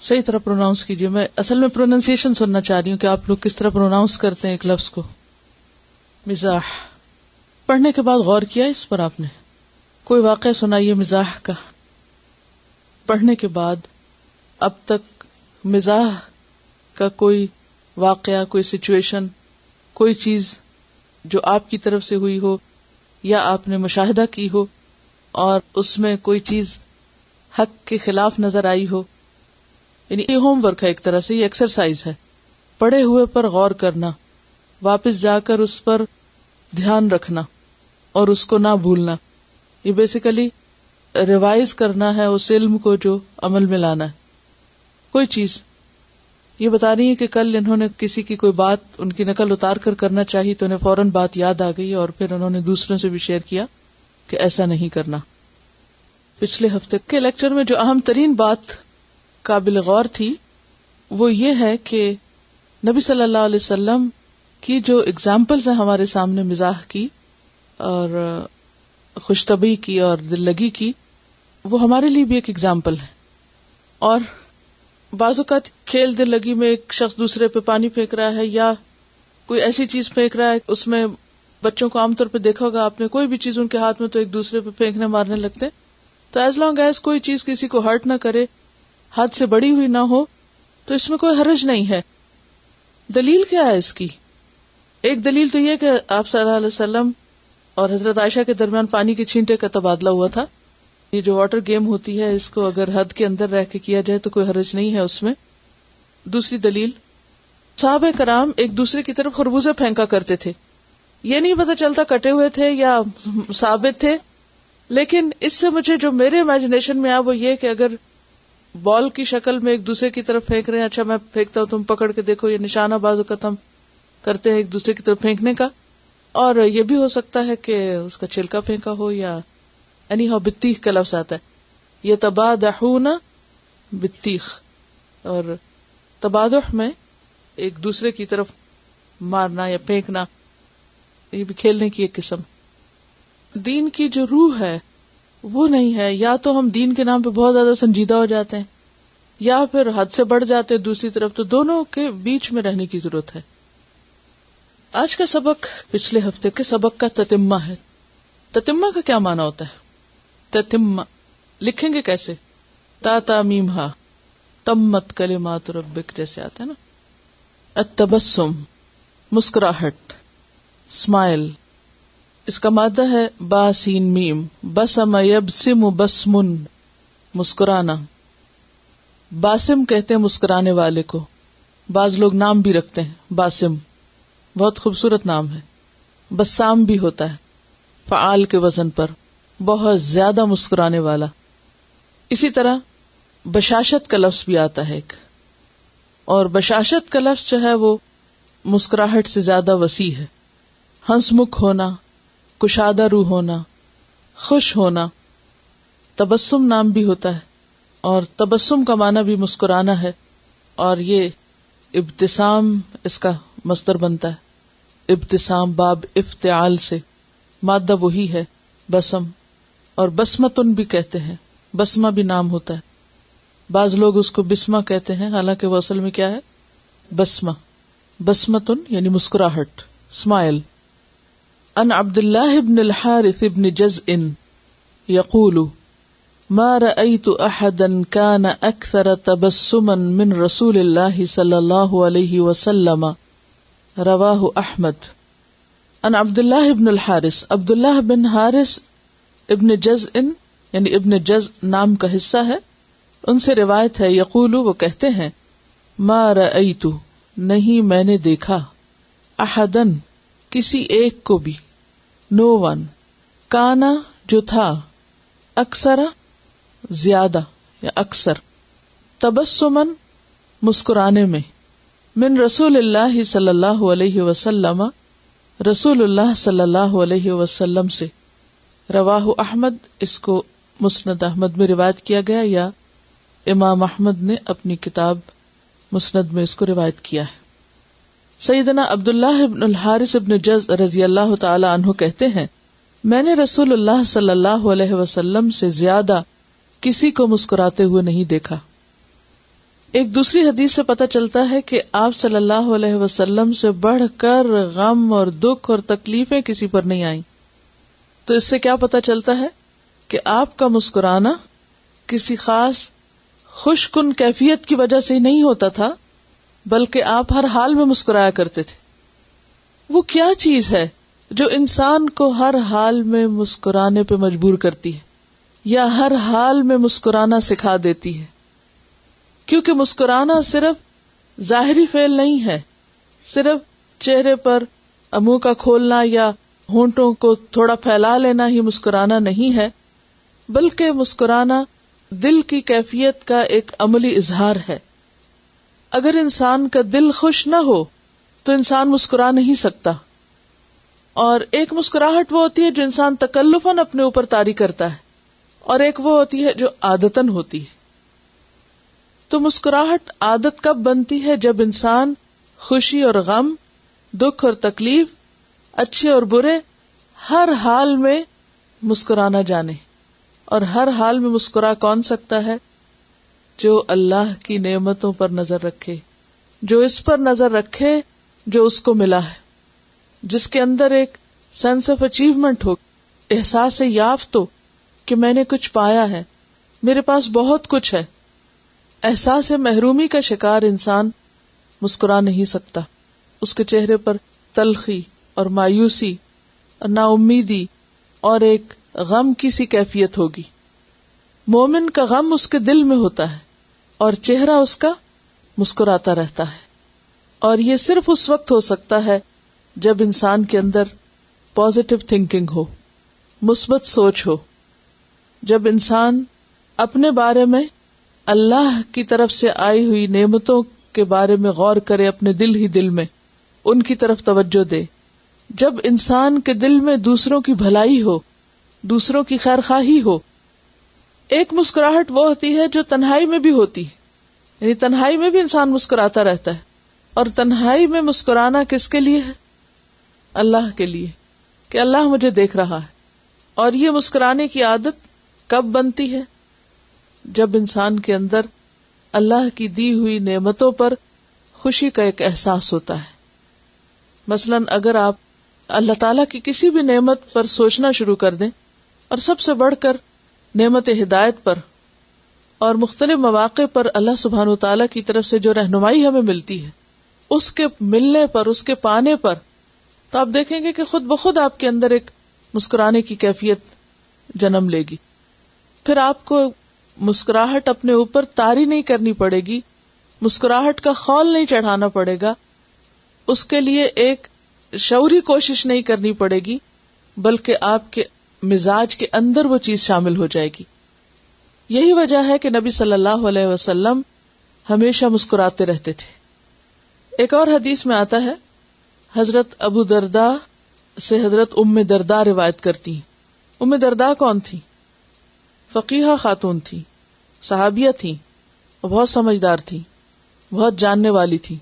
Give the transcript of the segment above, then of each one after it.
صحیح طرح پروناؤنس کیجیے. میں اصل میں پروننسیشن سننا چاہ رہی ہوں کہ آپ لوگ کس طرح پروناؤنس کرتے ہیں ایک لفظ کو. مزاح. پڑھنے کے بعد غور کیا اس پر آپ نے؟ کوئی واقعہ سنائیے مزاح کا. پڑھنے کے بعد اب تک مزاح کا کوئی واقعہ، کوئی سچویشن، کوئی چیز جو آپ کی طرف سے ہوئی ہو یا آپ نے مشاہدہ کی ہو اور اس میں کوئی چیز حق کے خلاف نظر آئی ہو. یعنی یہ ہوم ورک ہے ایک طرح سے، یہ ایکسرسائز ہے. پڑھے ہوئے پر غور کرنا، واپس جا کر اس پر دھیان رکھنا اور اس کو نہ بھولنا. یہ بیسیکلی ریوائز کرنا ہے اس علم کو جو عمل میں لانا ہے. کوئی چیز یہ بتا رہی ہے کہ کل انہوں نے کسی کی کوئی بات ان کی نقل اتار کر کرنا چاہی تو انہیں فوراً بات یاد آ گئی اور پھر انہوں نے دوسروں سے بھی شیئر کیا کہ ایسا نہیں کرنا. پچھلے ہفتے کے لیکچر میں جو اہم ترین بات قابل غور تھی وہ یہ ہے کہ نبی صلی اللہ علیہ وسلم کی جو اگزامپلز ہیں ہمارے سامنے مزاح کی اور خوش طبعی کی اور دل لگی کی، وہ ہمارے لیے بھی ایک اگزامپل ہے. اور بعض اوقات کھیل دل لگی میں ایک شخص دوسرے پہ پانی پھینک رہا ہے یا کوئی ایسی چیز پھینک رہا ہے، اس میں بچوں کو عام طور پہ دیکھا ہوگا آپ نے، کوئی بھی چیز ان کے ہاتھ میں تو ایک دوسرے پہ پھینکنے مارنے لگتے ہیں. تو ایز لانگ ایز کوئی چیز کسی کو ہرٹ نہ کرے، حد سے بڑی ہوئی نہ ہو، تو اس میں کوئی حرج نہیں ہے. دلیل کیا ہے اس کی؟ ایک دلیل تو یہ کہ آپ صلی اللہ علیہ وسلم اور حضرت عائشہ کے درمیان پانی کے چھینٹے کا تبادلہ ہوا تھا. یہ جو واٹر گیم ہوتی ہے اس کو اگر حد کے اندر رہ کے کیا جائے تو کوئی حرج نہیں ہے اس میں. دوسری دلیل، صحابہ کرام ایک دوسرے کی طرف خربوزے پھینکا کرتے تھے. یہ نہیں پتہ چلتا کٹے ہوئے تھے یا ثابت تھے، لیکن اس سے مجھے جو میرے امیجنیشن میں آیا وہ یہ کہ اگر بال کی شکل میں ایک دوسرے کی طرف پھینک رہے ہیں، اچھا میں پھینکتا ہوں تم پکڑ کے دیکھو، یہ نشانہ بعض اوقات ہم کرتے ہیں ایک دوسرے کی طرف پھینکنے کا. اور یہ بھی ہو سکتا ہے کہ اس کا چھلکا پھینکا ہو یا انیہا بطیخ کا لفظ آتا ہے، یہ تبادحون بطیخ، اور تبادح میں ایک دوسرے کی طرف مارنا یا پھینکنا، یہ بھی کھیلنے کی ایک قسم. دین کی جو روح ہے وہ نہیں ہے. یا تو ہم دین کے نام پہ بہت زیادہ سنجیدہ ہو جاتے ہیں یا پھر حد سے بڑھ جاتے ہیں دوسری طرف. تو دونوں کے بیچ میں رہنے کی ضرورت ہے. آج کا سبق پچھلے ہفتے کے سبق کا تتمہ ہے. تتمہ کا کیا معنی ہوتا ہے؟ تتمہ لکھیں گے کیسے؟ تا تا میم ہا، تمت کلمات ربک جیسے آتا ہے نا. التبسم مسکراہٹ، اسمائل. اس کا مادہ ہے با سین میم. بسم یبسم بسمن، مسکرانا. باسم کہتے ہیں مسکرانے والے کو. بعض لوگ نام بھی رکھتے ہیں باسم، بہت خوبصورت نام ہے. بسام بھی ہوتا ہے فعال کے وزن پر، بہت زیادہ مسکرانے والا. اسی طرح بشاشت کا لفظ بھی آتا ہے ایک، اور بشاشت کا لفظ جو ہے وہ مسکراہٹ سے زیادہ وسیع ہے. ہنس مکھ ہونا، کشادہ روح ہونا، خوش ہونا. تبسم نام بھی ہوتا ہے، اور تبسم کا معنی بھی مسکرانا ہے، اور یہ ابتسام اس کا مصدر بنتا ہے. ابتسام باب افتعال سے، مادہ وہی ہے بسم. اور بسمتن بھی کہتے ہیں، بسمہ بھی نام ہوتا ہے. بعض لوگ اس کو بسمہ کہتے ہیں، حالانکہ وہ اصل میں کیا ہے؟ بسمہ. بسمتن یعنی مسکراہٹ، اسمائل. ان عبد اللہ بن الحارث بن جزء یقول ما رأيت احدا كان اكثر تبسما من رسول اللہ صلی اللہ علیہ وسلم رواہ احمد. ان عبد اللہ بن الحارث، عبداللہ بن حارث ابن جزء یعنی ابن جزء نام کا حصہ ہے، ان سے روایت ہے. یقول وہ کہتے ہیں، ما رأیت نہیں میں نے دیکھا، احدن کسی ایک کو بھی، نو ون، کانا جو تھا، اکثر زیادہ یا اکثر، تبسمن مسکرانے میں، من رسول اللہ صلی اللہ علیہ وسلم رسول اللہ صلی اللہ علیہ وسلم سے. رواہ احمد، اس کو مسند احمد میں روایت کیا گیا یا امام احمد نے اپنی کتاب مسند میں اس کو روایت کیا ہے. سیدنا عبداللہ بن الحارث بن جزء رضی اللہ تعالی عنہ کہتے ہیں، میں نے رسول اللہ صلی اللہ علیہ وسلم سے زیادہ کسی کو مسکراتے ہوئے نہیں دیکھا. ایک دوسری حدیث سے پتہ چلتا ہے کہ آپ صلی اللہ علیہ وسلم سے بڑھ کر غم اور دکھ اور تکلیفیں کسی پر نہیں آئیں. تو اس سے کیا پتہ چلتا ہے کہ آپ کا مسکرانا کسی خاص خوش کن کیفیت کی وجہ سے نہیں ہوتا تھا، بلکہ آپ ہر حال میں مسکرایا کرتے تھے. وہ کیا چیز ہے جو انسان کو ہر حال میں مسکرانے پہ مجبور کرتی ہے یا ہر حال میں مسکرانا سکھا دیتی ہے؟ کیونکہ مسکرانا صرف ظاہری فعل نہیں ہے، صرف چہرے پر منہ کا کھولنا یا ہونٹوں کو تھوڑا پھیلا لینا ہی مسکرانا نہیں ہے، بلکہ مسکرانا دل کی کیفیت کا ایک عملی اظہار ہے. اگر انسان کا دل خوش نہ ہو تو انسان مسکرا نہیں سکتا. اور ایک مسکراہٹ وہ ہوتی ہے جو انسان تکلفاً اپنے اوپر طاری کرتا ہے، اور ایک وہ ہوتی ہے جو عادتاً ہوتی ہے. تو مسکراہٹ عادت کب بنتی ہے؟ جب انسان خوشی اور غم، دکھ اور تکلیف، اچھے اور برے، ہر حال میں مسکرانا جانے. اور ہر حال میں مسکرا کون سکتا ہے؟ جو اللہ کی نعمتوں پر نظر رکھے، جو اس پر نظر رکھے جو اس کو ملا ہے، جس کے اندر ایک سینس آف اچیومنٹ ہو، احساس یافت ہو کہ میں نے کچھ پایا ہے، میرے پاس بہت کچھ ہے. احساس محرومی کا شکار انسان مسکرا نہیں سکتا. اس کے چہرے پر تلخی اور مایوسی اور نا امیدی اور ایک غم کی سی کیفیت ہوگی. مومن کا غم اس کے دل میں ہوتا ہے اور چہرہ اس کا مسکراتا رہتا ہے. اور یہ صرف اس وقت ہو سکتا ہے جب انسان کے اندر پازیٹو تھنکنگ ہو، مثبت سوچ ہو، جب انسان اپنے بارے میں اللہ کی طرف سے آئی ہوئی نعمتوں کے بارے میں غور کرے، اپنے دل ہی دل میں ان کی طرف توجہ دے، جب انسان کے دل میں دوسروں کی بھلائی ہو، دوسروں کی خیر خواہی ہو. ایک مسکراہٹ وہ ہوتی ہے جو تنہائی میں بھی ہوتی ہے، یعنی تنہائی میں بھی انسان مسکراتا رہتا ہے. اور تنہائی میں مسکرانا کس کے لیے ہے؟ اللہ کے لیے، کہ اللہ مجھے دیکھ رہا ہے. اور یہ مسکرانے کی عادت کب بنتی ہے؟ جب انسان کے اندر اللہ کی دی ہوئی نعمتوں پر خوشی کا ایک احساس ہوتا ہے. مثلاً اگر آپ اللہ تعالیٰ کی کسی بھی نعمت پر سوچنا شروع کر دیں، اور سب سے بڑھ کر نعمت ہدایت پر اور مختلف مواقع پر اللہ سبحانہ و تعالیٰ کی طرف سے جو رہنمائی ہمیں ملتی ہے، اس کے ملنے پر، اس کے پانے پر، تو آپ دیکھیں گے کہ خود بخود آپ کے اندر ایک مسکرانے کی کیفیت جنم لے گی. پھر آپ کو مسکراہٹ اپنے اوپر طاری نہیں کرنی پڑے گی، مسکراہٹ کا خول نہیں چڑھانا پڑے گا، اس کے لیے ایک شعوری کوشش نہیں کرنی پڑے گی، بلکہ آپ کے مزاج کے اندر وہ چیز شامل ہو جائے گی. یہی وجہ ہے کہ نبی صلی اللہ علیہ وسلم ہمیشہ مسکراتے رہتے تھے. ایک اور حدیث میں آتا ہے، حضرت ابو درداء سے حضرت ام درداء روایت کرتی ہیں. ام درداء کون تھی؟ فقیہہ خاتون تھی، صحابیہ تھی، بہت سمجھدار تھی، بہت جاننے والی تھی.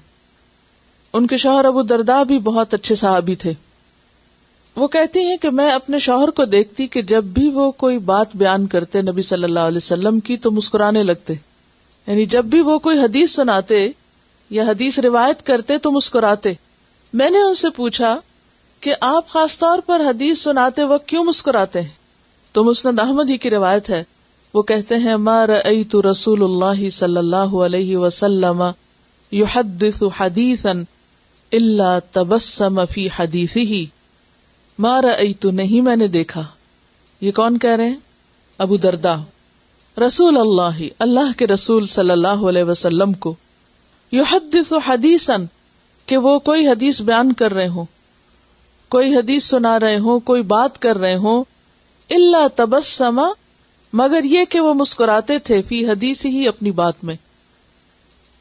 ان کے شوہر ابو درداء بھی بہت اچھے صحابی تھے. وہ کہتی ہیں کہ میں اپنے شوہر کو دیکھتی کہ جب بھی وہ کوئی بات بیان کرتے نبی صلی اللہ علیہ وسلم کی تو مسکرانے لگتے، یعنی جب بھی وہ کوئی حدیث سناتے یا حدیث روایت کرتے تو مسکراتے. میں نے ان سے پوچھا کہ آپ خاص طور پر حدیث سناتے وقت کیوں مسکراتے ہیں؟ تو مسند احمد ہی کی روایت ہے، وہ کہتے ہیں ما رأیت رسول اللہ صلی اللہ علیہ وسلم یحدث حدیثا الا تبسم فی حدیثہ. ما رأیت، نہیں میں نے دیکھا. یہ کون کہہ رہے ہیں؟ ابو درداء. رسول اللہ، اللہ کے رسول صلی اللہ علیہ وسلم کو، یحدث حدیثا، کہ وہ کوئی حدیث بیان کر رہے ہوں، کوئی حدیث سنا رہے ہوں، کوئی بات کر رہے ہوں، الا تبسم، مگر یہ کہ وہ مسکراتے تھے، فی حدیث ہی، اپنی بات میں.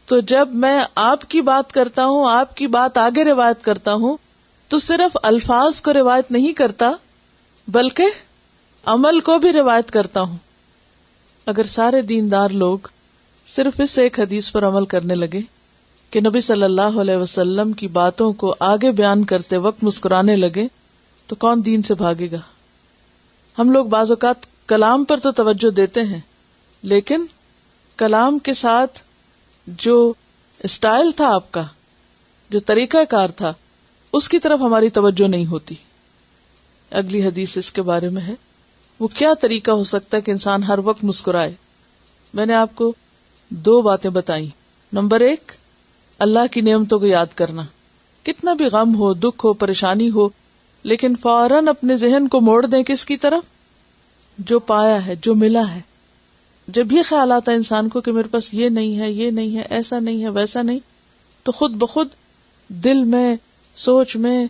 تو جب میں آپ کی بات کرتا ہوں، آپ کی بات آگے روایت کرتا ہوں، تو صرف الفاظ کو روایت نہیں کرتا بلکہ عمل کو بھی روایت کرتا ہوں. اگر سارے دیندار لوگ صرف اس ایک حدیث پر عمل کرنے لگے کہ نبی صلی اللہ علیہ وسلم کی باتوں کو آگے بیان کرتے وقت مسکرانے لگے، تو کون دین سے بھاگے گا؟ ہم لوگ بعض اوقات کلام پر تو توجہ دیتے ہیں، لیکن کلام کے ساتھ جو اسٹائل تھا آپ کا، جو طریقہ کار تھا، اس کی طرف ہماری توجہ نہیں ہوتی. اگلی حدیث اس کے بارے میں ہے. وہ کیا طریقہ ہو سکتا ہے کہ انسان ہر وقت مسکرائے؟ میں نے آپ کو 2 باتیں بتائی. نمبر 1، اللہ کی نعمتوں کو یاد کرنا. کتنا بھی غم ہو، دکھ ہو، پریشانی ہو، لیکن فوراً اپنے ذہن کو موڑ دیں کس کی طرف؟ جو پایا ہے، جو ملا ہے. جب یہ خیال آتا ہے انسان کو کہ میرے پاس یہ نہیں ہے، یہ نہیں ہے، ایسا نہیں ہے، ویسا نہیں، تو خود بخود دل میں، سوچ میں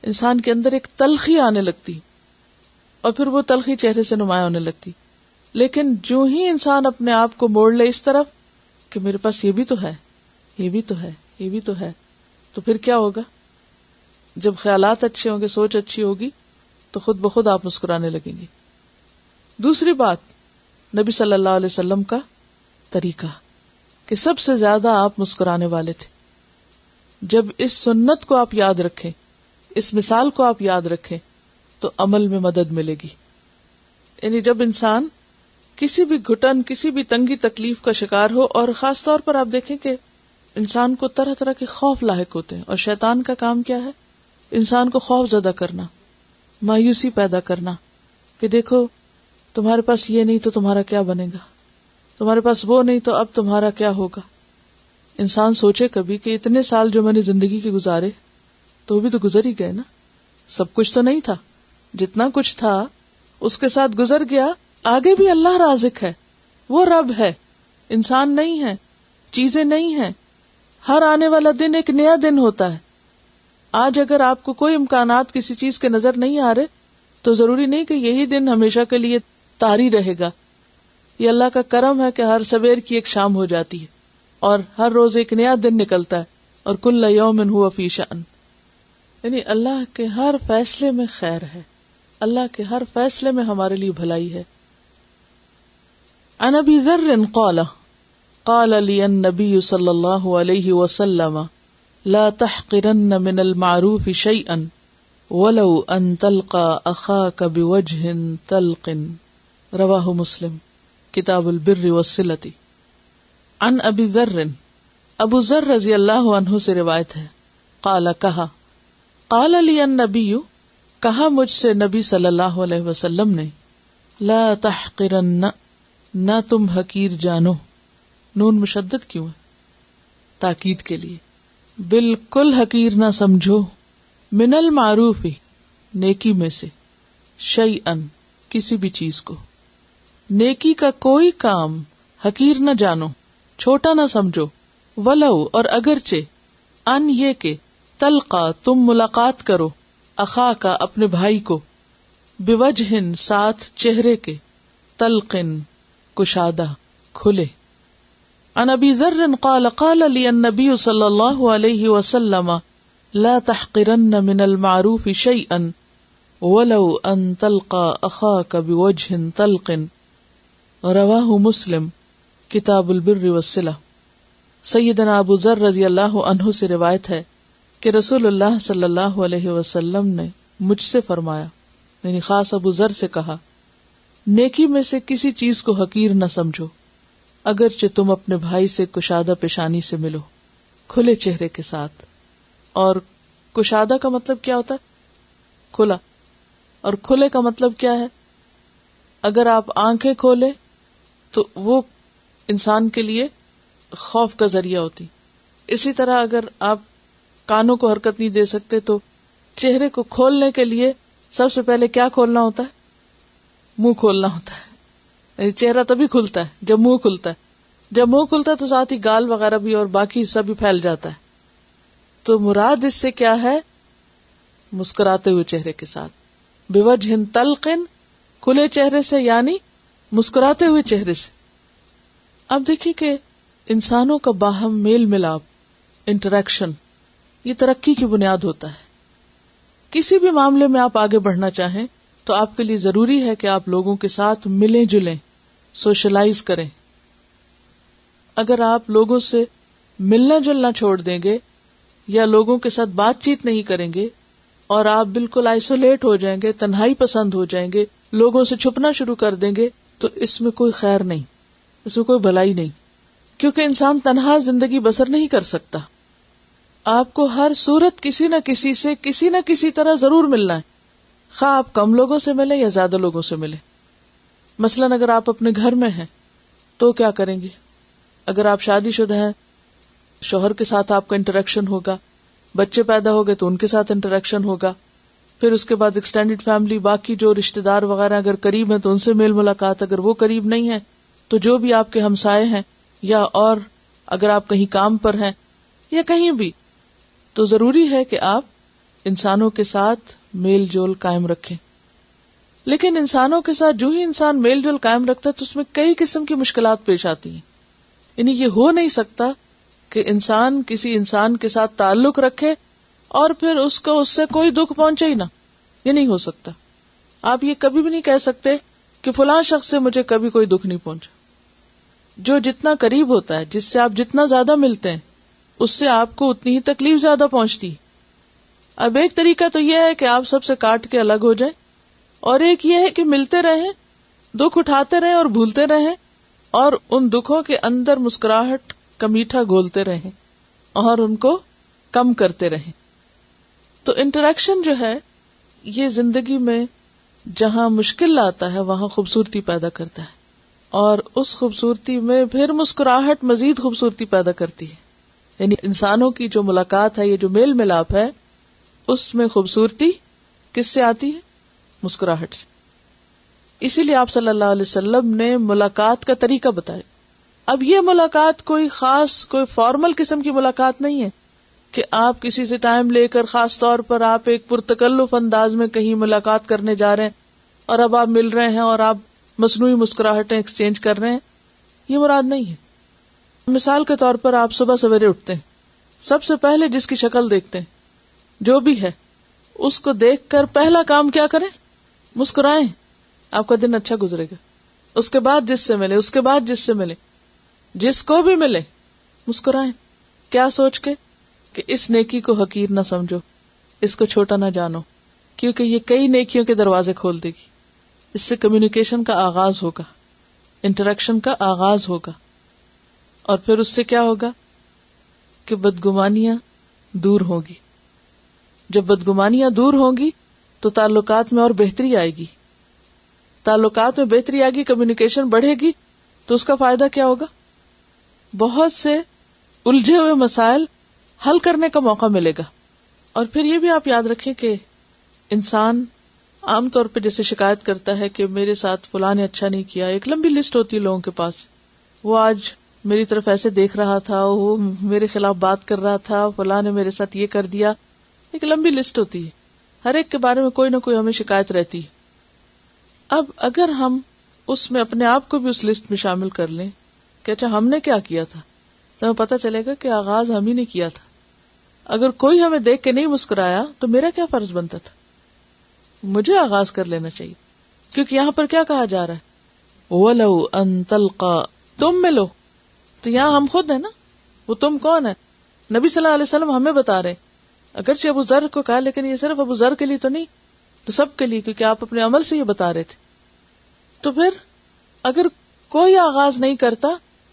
انسان کے اندر ایک تلخی آنے لگتی، اور پھر وہ تلخی چہرے سے نمایاں ہونے لگتی. لیکن جو ہی انسان اپنے آپ کو موڑ لے اس طرف کہ میرے پاس یہ بھی تو ہے، یہ بھی تو ہے، یہ بھی تو ہے، تو پھر کیا ہوگا؟ جب خیالات اچھے ہوں گے، سوچ اچھی ہوگی، تو خود بخود آپ مسکرانے لگیں گے. دوسری بات، نبی صلی اللہ علیہ وسلم کا طریقہ کہ سب سے زیادہ آپ مسکرانے والے تھے. جب اس سنت کو آپ یاد رکھیں، اس مثال کو آپ یاد رکھیں، تو عمل میں مدد ملے گی. یعنی جب انسان کسی بھی گھٹن، کسی بھی تنگی تکلیف کا شکار ہو، اور خاص طور پر آپ دیکھیں کہ انسان کو طرح طرح کے خوف لاحق ہوتے ہیں، اور شیطان کا کام کیا ہے؟ انسان کو خوف زدہ کرنا، مایوسی پیدا کرنا، کہ دیکھو تمہارے پاس یہ نہیں تو تمہارا کیا بنے گا، تمہارے پاس وہ نہیں تو اب تمہارا کیا ہوگا. انسان سوچے کبھی کہ اتنے سال جو میں نے زندگی کے گزارے تو وہ بھی تو گزر ہی گئے نا. سب کچھ تو نہیں تھا، جتنا کچھ تھا اس کے ساتھ گزر گیا. آگے بھی اللہ رازق ہے، وہ رب ہے، انسان نہیں ہے، چیزیں نہیں ہیں. ہر آنے والا دن ایک نیا دن ہوتا ہے. آج اگر آپ کو کوئی امکانات کسی چیز کے نظر نہیں آ رہے تو ضروری نہیں کہ یہی دن ہمیشہ کے لیے طاری رہے گا. یہ اللہ کا کرم ہے کہ ہر سویر کی ایک شام ہو جاتی ہے، اور ہر روز ایک نیا دن نکلتا ہے، اور کل یوم ہوا فی شأن. یعنی اللہ کے ہر فیصلے میں خیر ہے، اللہ کے ہر فیصلے میں ہمارے لیے بھلائی ہے. عن ابی ذر قال قال لی النبی صلی اللہ علیہ وسلم لا تحقرن من المعروف شیئا ولو ان تلقى اخاك بوجه طلق. رواہ مسلم کتاب البر والصلۃ. عن ابی ذر، ابو ذر رضی اللہ عنہ سے روایت ہے، قال کہا، قال لی النبی، کہا مجھ سے نبی صلی اللہ علیہ وسلم نے، لا تحقرن، نہ تم حقیر جانو. نون مشدد کیوں ہے؟ تاکید کے لیے. بالکل حقیر نہ سمجھو، من المعروف، نیکی میں سے، شیئن، کسی بھی چیز کو، نیکی کا کوئی کام حقیر نہ جانو، چھوٹا نہ سمجھو. ولو، اور اگرچہ، ان یہ کہ، تلقا، تم ملاقات کرو، اخا کا، اپنے بھائی کو، بوجہن، ساتھ چہرے کے، طلقن، کشادہ، کھلے. عن ابی ذر قال قال لی النبی صلی اللہ علیہ وسلم لا تحقرن من المعروف شیئا ولو ان تلقى اخاک بوجہ طلق. رواہ مسلم کتاب البر والصلہ. سیدنا ابو ذر رضی اللہ عنہ سے روایت ہے کہ رسول اللہ صلی اللہ علیہ وسلم نے مجھ سے فرمایا، یعنی خاص ابو ذر سے کہا، نیکی میں سے کسی چیز کو حقیر نہ سمجھو، اگرچہ تم اپنے بھائی سے کشادہ پیشانی سے ملو، کھلے چہرے کے ساتھ. اور کشادہ کا مطلب کیا ہوتا ہے؟ کھلا. اور کھلے کا مطلب کیا ہے؟ اگر آپ آنکھیں کھولے تو وہ انسان کے لیے خوف کا ذریعہ ہوتی. اسی طرح اگر آپ کانوں کو حرکت نہیں دے سکتے تو چہرے کو کھولنے کے لیے سب سے پہلے کیا کھولنا ہوتا ہے؟ منہ کھولنا ہوتا ہے. یعنی چہرہ تبھی کھلتا ہے جب منہ کھلتا ہے. جب منہ کھلتا ہے تو ساتھ ہی گال وغیرہ بھی اور باقی حصہ بھی پھیل جاتا ہے. تو مراد اس سے کیا ہے؟ مسکراتے ہوئے چہرے کے ساتھ. بوجہ طلق، کھلے چہرے سے، یعنی مسکراتے ہوئے چہرے سے. اب دیکھیے کہ انسانوں کا باہم میل ملاپ، انٹریکشن، یہ ترقی کی بنیاد ہوتا ہے. کسی بھی معاملے میں آپ آگے بڑھنا چاہیں تو آپ کے لیے ضروری ہے کہ آپ لوگوں کے ساتھ ملیں جلیں، سوشلائز کریں. اگر آپ لوگوں سے ملنا جلنا چھوڑ دیں گے یا لوگوں کے ساتھ بات چیت نہیں کریں گے اور آپ بالکل آئسولیٹ ہو جائیں گے، تنہائی پسند ہو جائیں گے، لوگوں سے چھپنا شروع کر دیں گے، تو اس میں کوئی خیر نہیں، اس میں کوئی بھلائی نہیں. کیونکہ انسان تنہا زندگی بسر نہیں کر سکتا. آپ کو ہر صورت کسی نہ کسی طرح ضرور ملنا ہے، خواہ آپ کم لوگوں سے ملیں یا زیادہ لوگوں سے ملیں. مثلاً اگر آپ اپنے گھر میں ہیں تو کیا کریں گے؟ اگر آپ شادی شدہ ہیں، شوہر کے ساتھ آپ کا انٹریکشن ہوگا، بچے پیدا ہو گئے تو ان کے ساتھ انٹریکشن ہوگا، پھر اس کے بعد ایکسٹینڈڈ فیملی، باقی جو رشتہ دار وغیرہ اگر قریب ہیں تو ان سے میل ملاقات، اگر وہ قریب نہیں ہے تو جو بھی آپ کے ہمسائے ہیں، یا اور اگر آپ کہیں کام پر ہیں یا کہیں بھی، تو ضروری ہے کہ آپ انسانوں کے ساتھ میل جول قائم رکھیں. لیکن انسانوں کے ساتھ جو ہی انسان میل جول قائم رکھتا ہے تو اس میں کئی قسم کی مشکلات پیش آتی ہیں. یعنی یہ ہو نہیں سکتا کہ انسان کسی انسان کے ساتھ تعلق رکھے اور پھر اس کو اس سے کوئی دکھ پہنچے ہی نہ. یہ نہیں ہو سکتا. آپ یہ کبھی بھی نہیں کہہ سکتے کہ فلاں شخص سے مجھے کبھی کوئی دکھ نہیں پہنچا. جو جتنا قریب ہوتا ہے، جس سے آپ جتنا زیادہ ملتے ہیں، اس سے آپ کو اتنی ہی تکلیف زیادہ پہنچتی. اب ایک طریقہ تو یہ ہے کہ آپ سب سے کاٹ کے الگ ہو جائیں، اور ایک یہ ہے کہ ملتے رہیں، دکھ اٹھاتے رہیں اور بھولتے رہیں، اور ان دکھوں کے اندر مسکراہٹ کا میٹھا گھولتے رہیں اور ان کو کم کرتے رہیں. تو انٹریکشن جو ہے یہ زندگی میں جہاں مشکل لاتا ہے وہاں خوبصورتی پیدا کرتا ہے، اور اس خوبصورتی میں پھر مسکراہٹ مزید خوبصورتی پیدا کرتی ہے. یعنی انسانوں کی جو ملاقات ہے، یہ جو میل ملاپ ہے، اس میں خوبصورتی کس سے آتی ہے؟ مسکراہٹ سے. اسی لیے آپ صلی اللہ علیہ وسلم نے ملاقات کا طریقہ بتایا. اب یہ ملاقات کوئی خاص، کوئی فارمل قسم کی ملاقات نہیں ہے کہ آپ کسی سے ٹائم لے کر خاص طور پر آپ ایک پرتکلف انداز میں کہیں ملاقات کرنے جا رہے ہیں اور اب آپ مل رہے ہیں اور آپ مصنوعی مسکراہٹیں ایکسچینج کر رہے ہیں. یہ مراد نہیں ہے. مثال کے طور پر آپ صبح سویرے اٹھتے ہیں، سب سے پہلے جس کی شکل دیکھتے ہیں، جو بھی ہے، اس کو دیکھ کر پہلا کام کیا کریں؟ مسکرائیں. آپ کا دن اچھا گزرے گا. اس کے بعد جس سے ملے، اس کے بعد جس سے ملے، جس کو بھی ملے مسکرائیں. کیا سوچ کے کہ اس نیکی کو حقیر نہ سمجھو، اس کو چھوٹا نہ جانو، کیونکہ یہ کئی نیکیوں کے دروازے کھول دے گی. اس سے کمیونیکیشن کا آغاز ہوگا، انٹریکشن کا آغاز ہوگا، اور پھر اس سے کیا ہوگا کہ بدگمانیاں دور ہوگی. جب بدگمانیاں دور ہوں گی تو تعلقات میں اور بہتری آئے گی. تعلقات میں بہتری آئے گی، کمیونیکیشن بڑھے گی، تو اس کا فائدہ کیا ہوگا؟ بہت سے الجھے ہوئے مسائل حل کرنے کا موقع ملے گا. اور پھر یہ بھی آپ یاد رکھیں کہ انسان عام طور پہ جیسے شکایت کرتا ہے کہ میرے ساتھ فلاں نے اچھا نہیں کیا، ایک لمبی لسٹ ہوتی ہے لوگوں کے پاس. وہ آج میری طرف ایسے دیکھ رہا تھا، وہ میرے خلاف بات کر رہا تھا، فلاں نے میرے ساتھ یہ کر دیا. ایک لمبی لسٹ ہوتی ہے، ہر ایک کے بارے میں کوئی نہ کوئی ہمیں شکایت رہتی ہے. اب اگر ہم اس میں اپنے آپ کو بھی اس لسٹ میں شامل کر لیں کہ اچھا ہم نے کیا کیا تھا، تو ہمیں پتہ چلے گا کہ آغاز ہم ہی نے کیا تھا. اگر کوئی ہمیں دیکھ کے نہیں مسکرایا تو میرا کیا فرض بنتا تھا؟ مجھے آغاز کر لینا چاہیے. کیونکہ یہاں پر کیا کہا جا رہا ہے؟ وَلَوْ أَن تَلْقَى، تم ملو. تو یہاں ہم خود ہیں نا، وہ تم کون ہے؟ نبی صلی اللہ علیہ وسلم ہمیں بتا رہے. اگرچہ ابو ذر کو کہا، لیکن یہ صرف ابو ذر کے لیے تو نہیں، تو سب کے لیے، کیونکہ آپ اپنے عمل سے یہ بتا رہے تھے. تو پھر اگر کوئی آغاز نہیں کرتا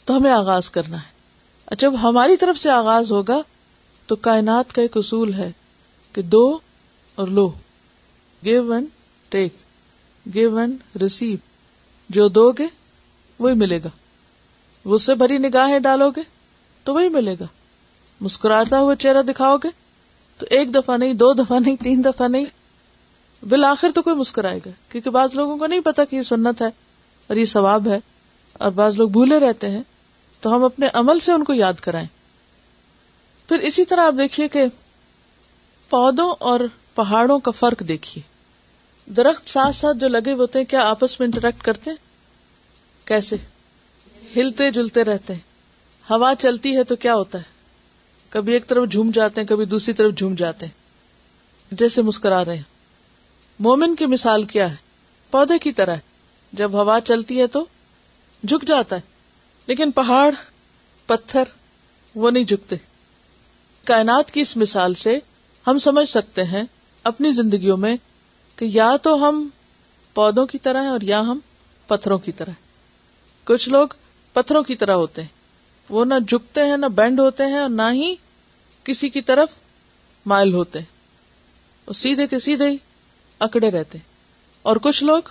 تو ہمیں آغاز کرنا ہے. جب ہماری طرف سے آغاز ہوگا تو کائنات کا ایک اصول ہے کہ دو اور لو، give and take, give and receive. جو دو گے وہی ملے گا، وہ سے بھری نگاہیں ڈالو گے تو وہی ملے گا. مسکراتا ہوا چہرہ دکھاؤ گے تو ایک دفعہ نہیں، دو دفعہ نہیں، تین دفعہ نہیں، بالآخر تو کوئی مسکرائے گا. کیونکہ بعض لوگوں کو نہیں پتا کہ یہ سنت ہے اور یہ ثواب ہے، اور بعض لوگ بھولے رہتے ہیں، تو ہم اپنے عمل سے ان کو یاد کرائیں. پھر اسی طرح آپ دیکھیے کہ پودوں اور پہاڑوں کا فرق دیکھیے. درخت ساتھ ساتھ جو لگے ہوتے ہیں، کیا آپس میں انٹریکٹ کرتے ہیں؟ کیسے؟ ہلتے جلتے رہتے ہیں. ہوا چلتی ہے تو کیا ہوتا ہے؟ کبھی ایک طرف جھوم جاتے ہیں، کبھی دوسری طرف جھوم جاتے ہیں، جیسے مسکرا رہے ہیں. مومن کی مثال کیا ہے؟ پودے کی طرح ہے. جب ہوا چلتی ہے تو جھک جاتا ہے، لیکن پہاڑ، پتھر وہ نہیں جھکتے. کائنات کی اس مثال سے ہم سمجھ سکتے ہیں اپنی زندگیوں میں کہ یا تو ہم پودوں کی طرح ہیں اور یا ہم پتھروں کی طرح ہیں. کچھ لوگ پتھروں کی طرح ہوتے ہیں، وہ نہ جھکتے ہیں، نہ بینڈ ہوتے ہیں، اور نہ ہی کسی کی طرف مائل ہوتے ہیں، وہ سیدھے کے سیدھے ہی اکڑے رہتے ہیں. اور کچھ لوگ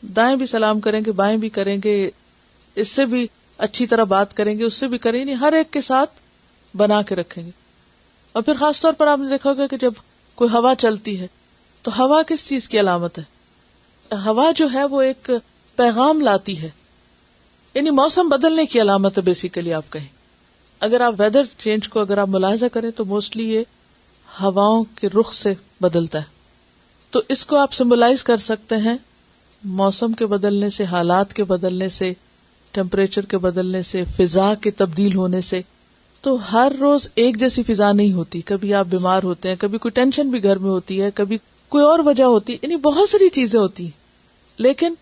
دائیں بھی سلام کریں گے، بائیں بھی کریں گے، اس سے بھی اچھی طرح بات کریں گے، اس سے بھی کریں گے، ہر ایک کے ساتھ بنا کے رکھیں گے. اور پھر خاص طور پر آپ نے دیکھا ہوگا کہ جب کوئی ہوا چلتی ہے تو ہوا کس چیز کی علامت ہے؟ ہوا جو ہے وہ ایک پیغام لاتی ہے، یعنی موسم بدلنے کی علامت ہے بیسیکلی آپ کہیں. اگر آپ ویدر چینج کو اگر آپ ملاحظہ کریں تو موسٹلی یہ ہواؤں کے رخ سے بدلتا ہے. تو اس کو آپ سمبلائز کر سکتے ہیں موسم کے بدلنے سے، حالات کے بدلنے سے، ٹیمپریچر کے بدلنے سے، فضا کے تبدیل ہونے سے. تو ہر روز ایک جیسی فضا نہیں ہوتی، کبھی آپ بیمار ہوتے ہیں، کبھی کوئی ٹینشن بھی گھر میں ہوتی ہے، کبھی کوئی اور وجہ ہوتی ہے، یعنی بہت ساری چیزیں ہوتی ہیں. لیکن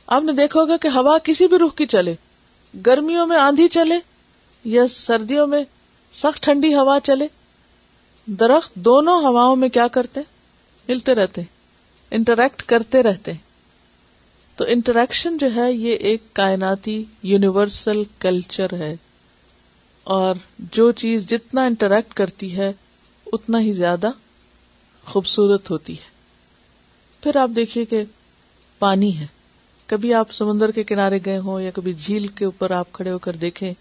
آپ نے دیکھا ہوگا کہ ہوا کسی بھی رخ کی چلے، گرمیوں میں آندھی چلے یا سردیوں میں سخت ٹھنڈی ہوا چلے، درخت دونوں ہواؤں میں کیا کرتے ہیں؟ ہلتے رہتے ہیں، انٹریکٹ کرتے رہتے ہیں. تو انٹریکشن جو ہے یہ ایک کائناتی یونیورسل کلچر ہے، اور جو چیز جتنا انٹریکٹ کرتی ہے اتنا ہی زیادہ خوبصورت ہوتی ہے. پھر آپ دیکھیے کہ پانی ہے، کبھی آپ سمندر کے کنارے گئے ہوں یا کبھی جھیل کے اوپر آپ کھڑے ہو کر دیکھیں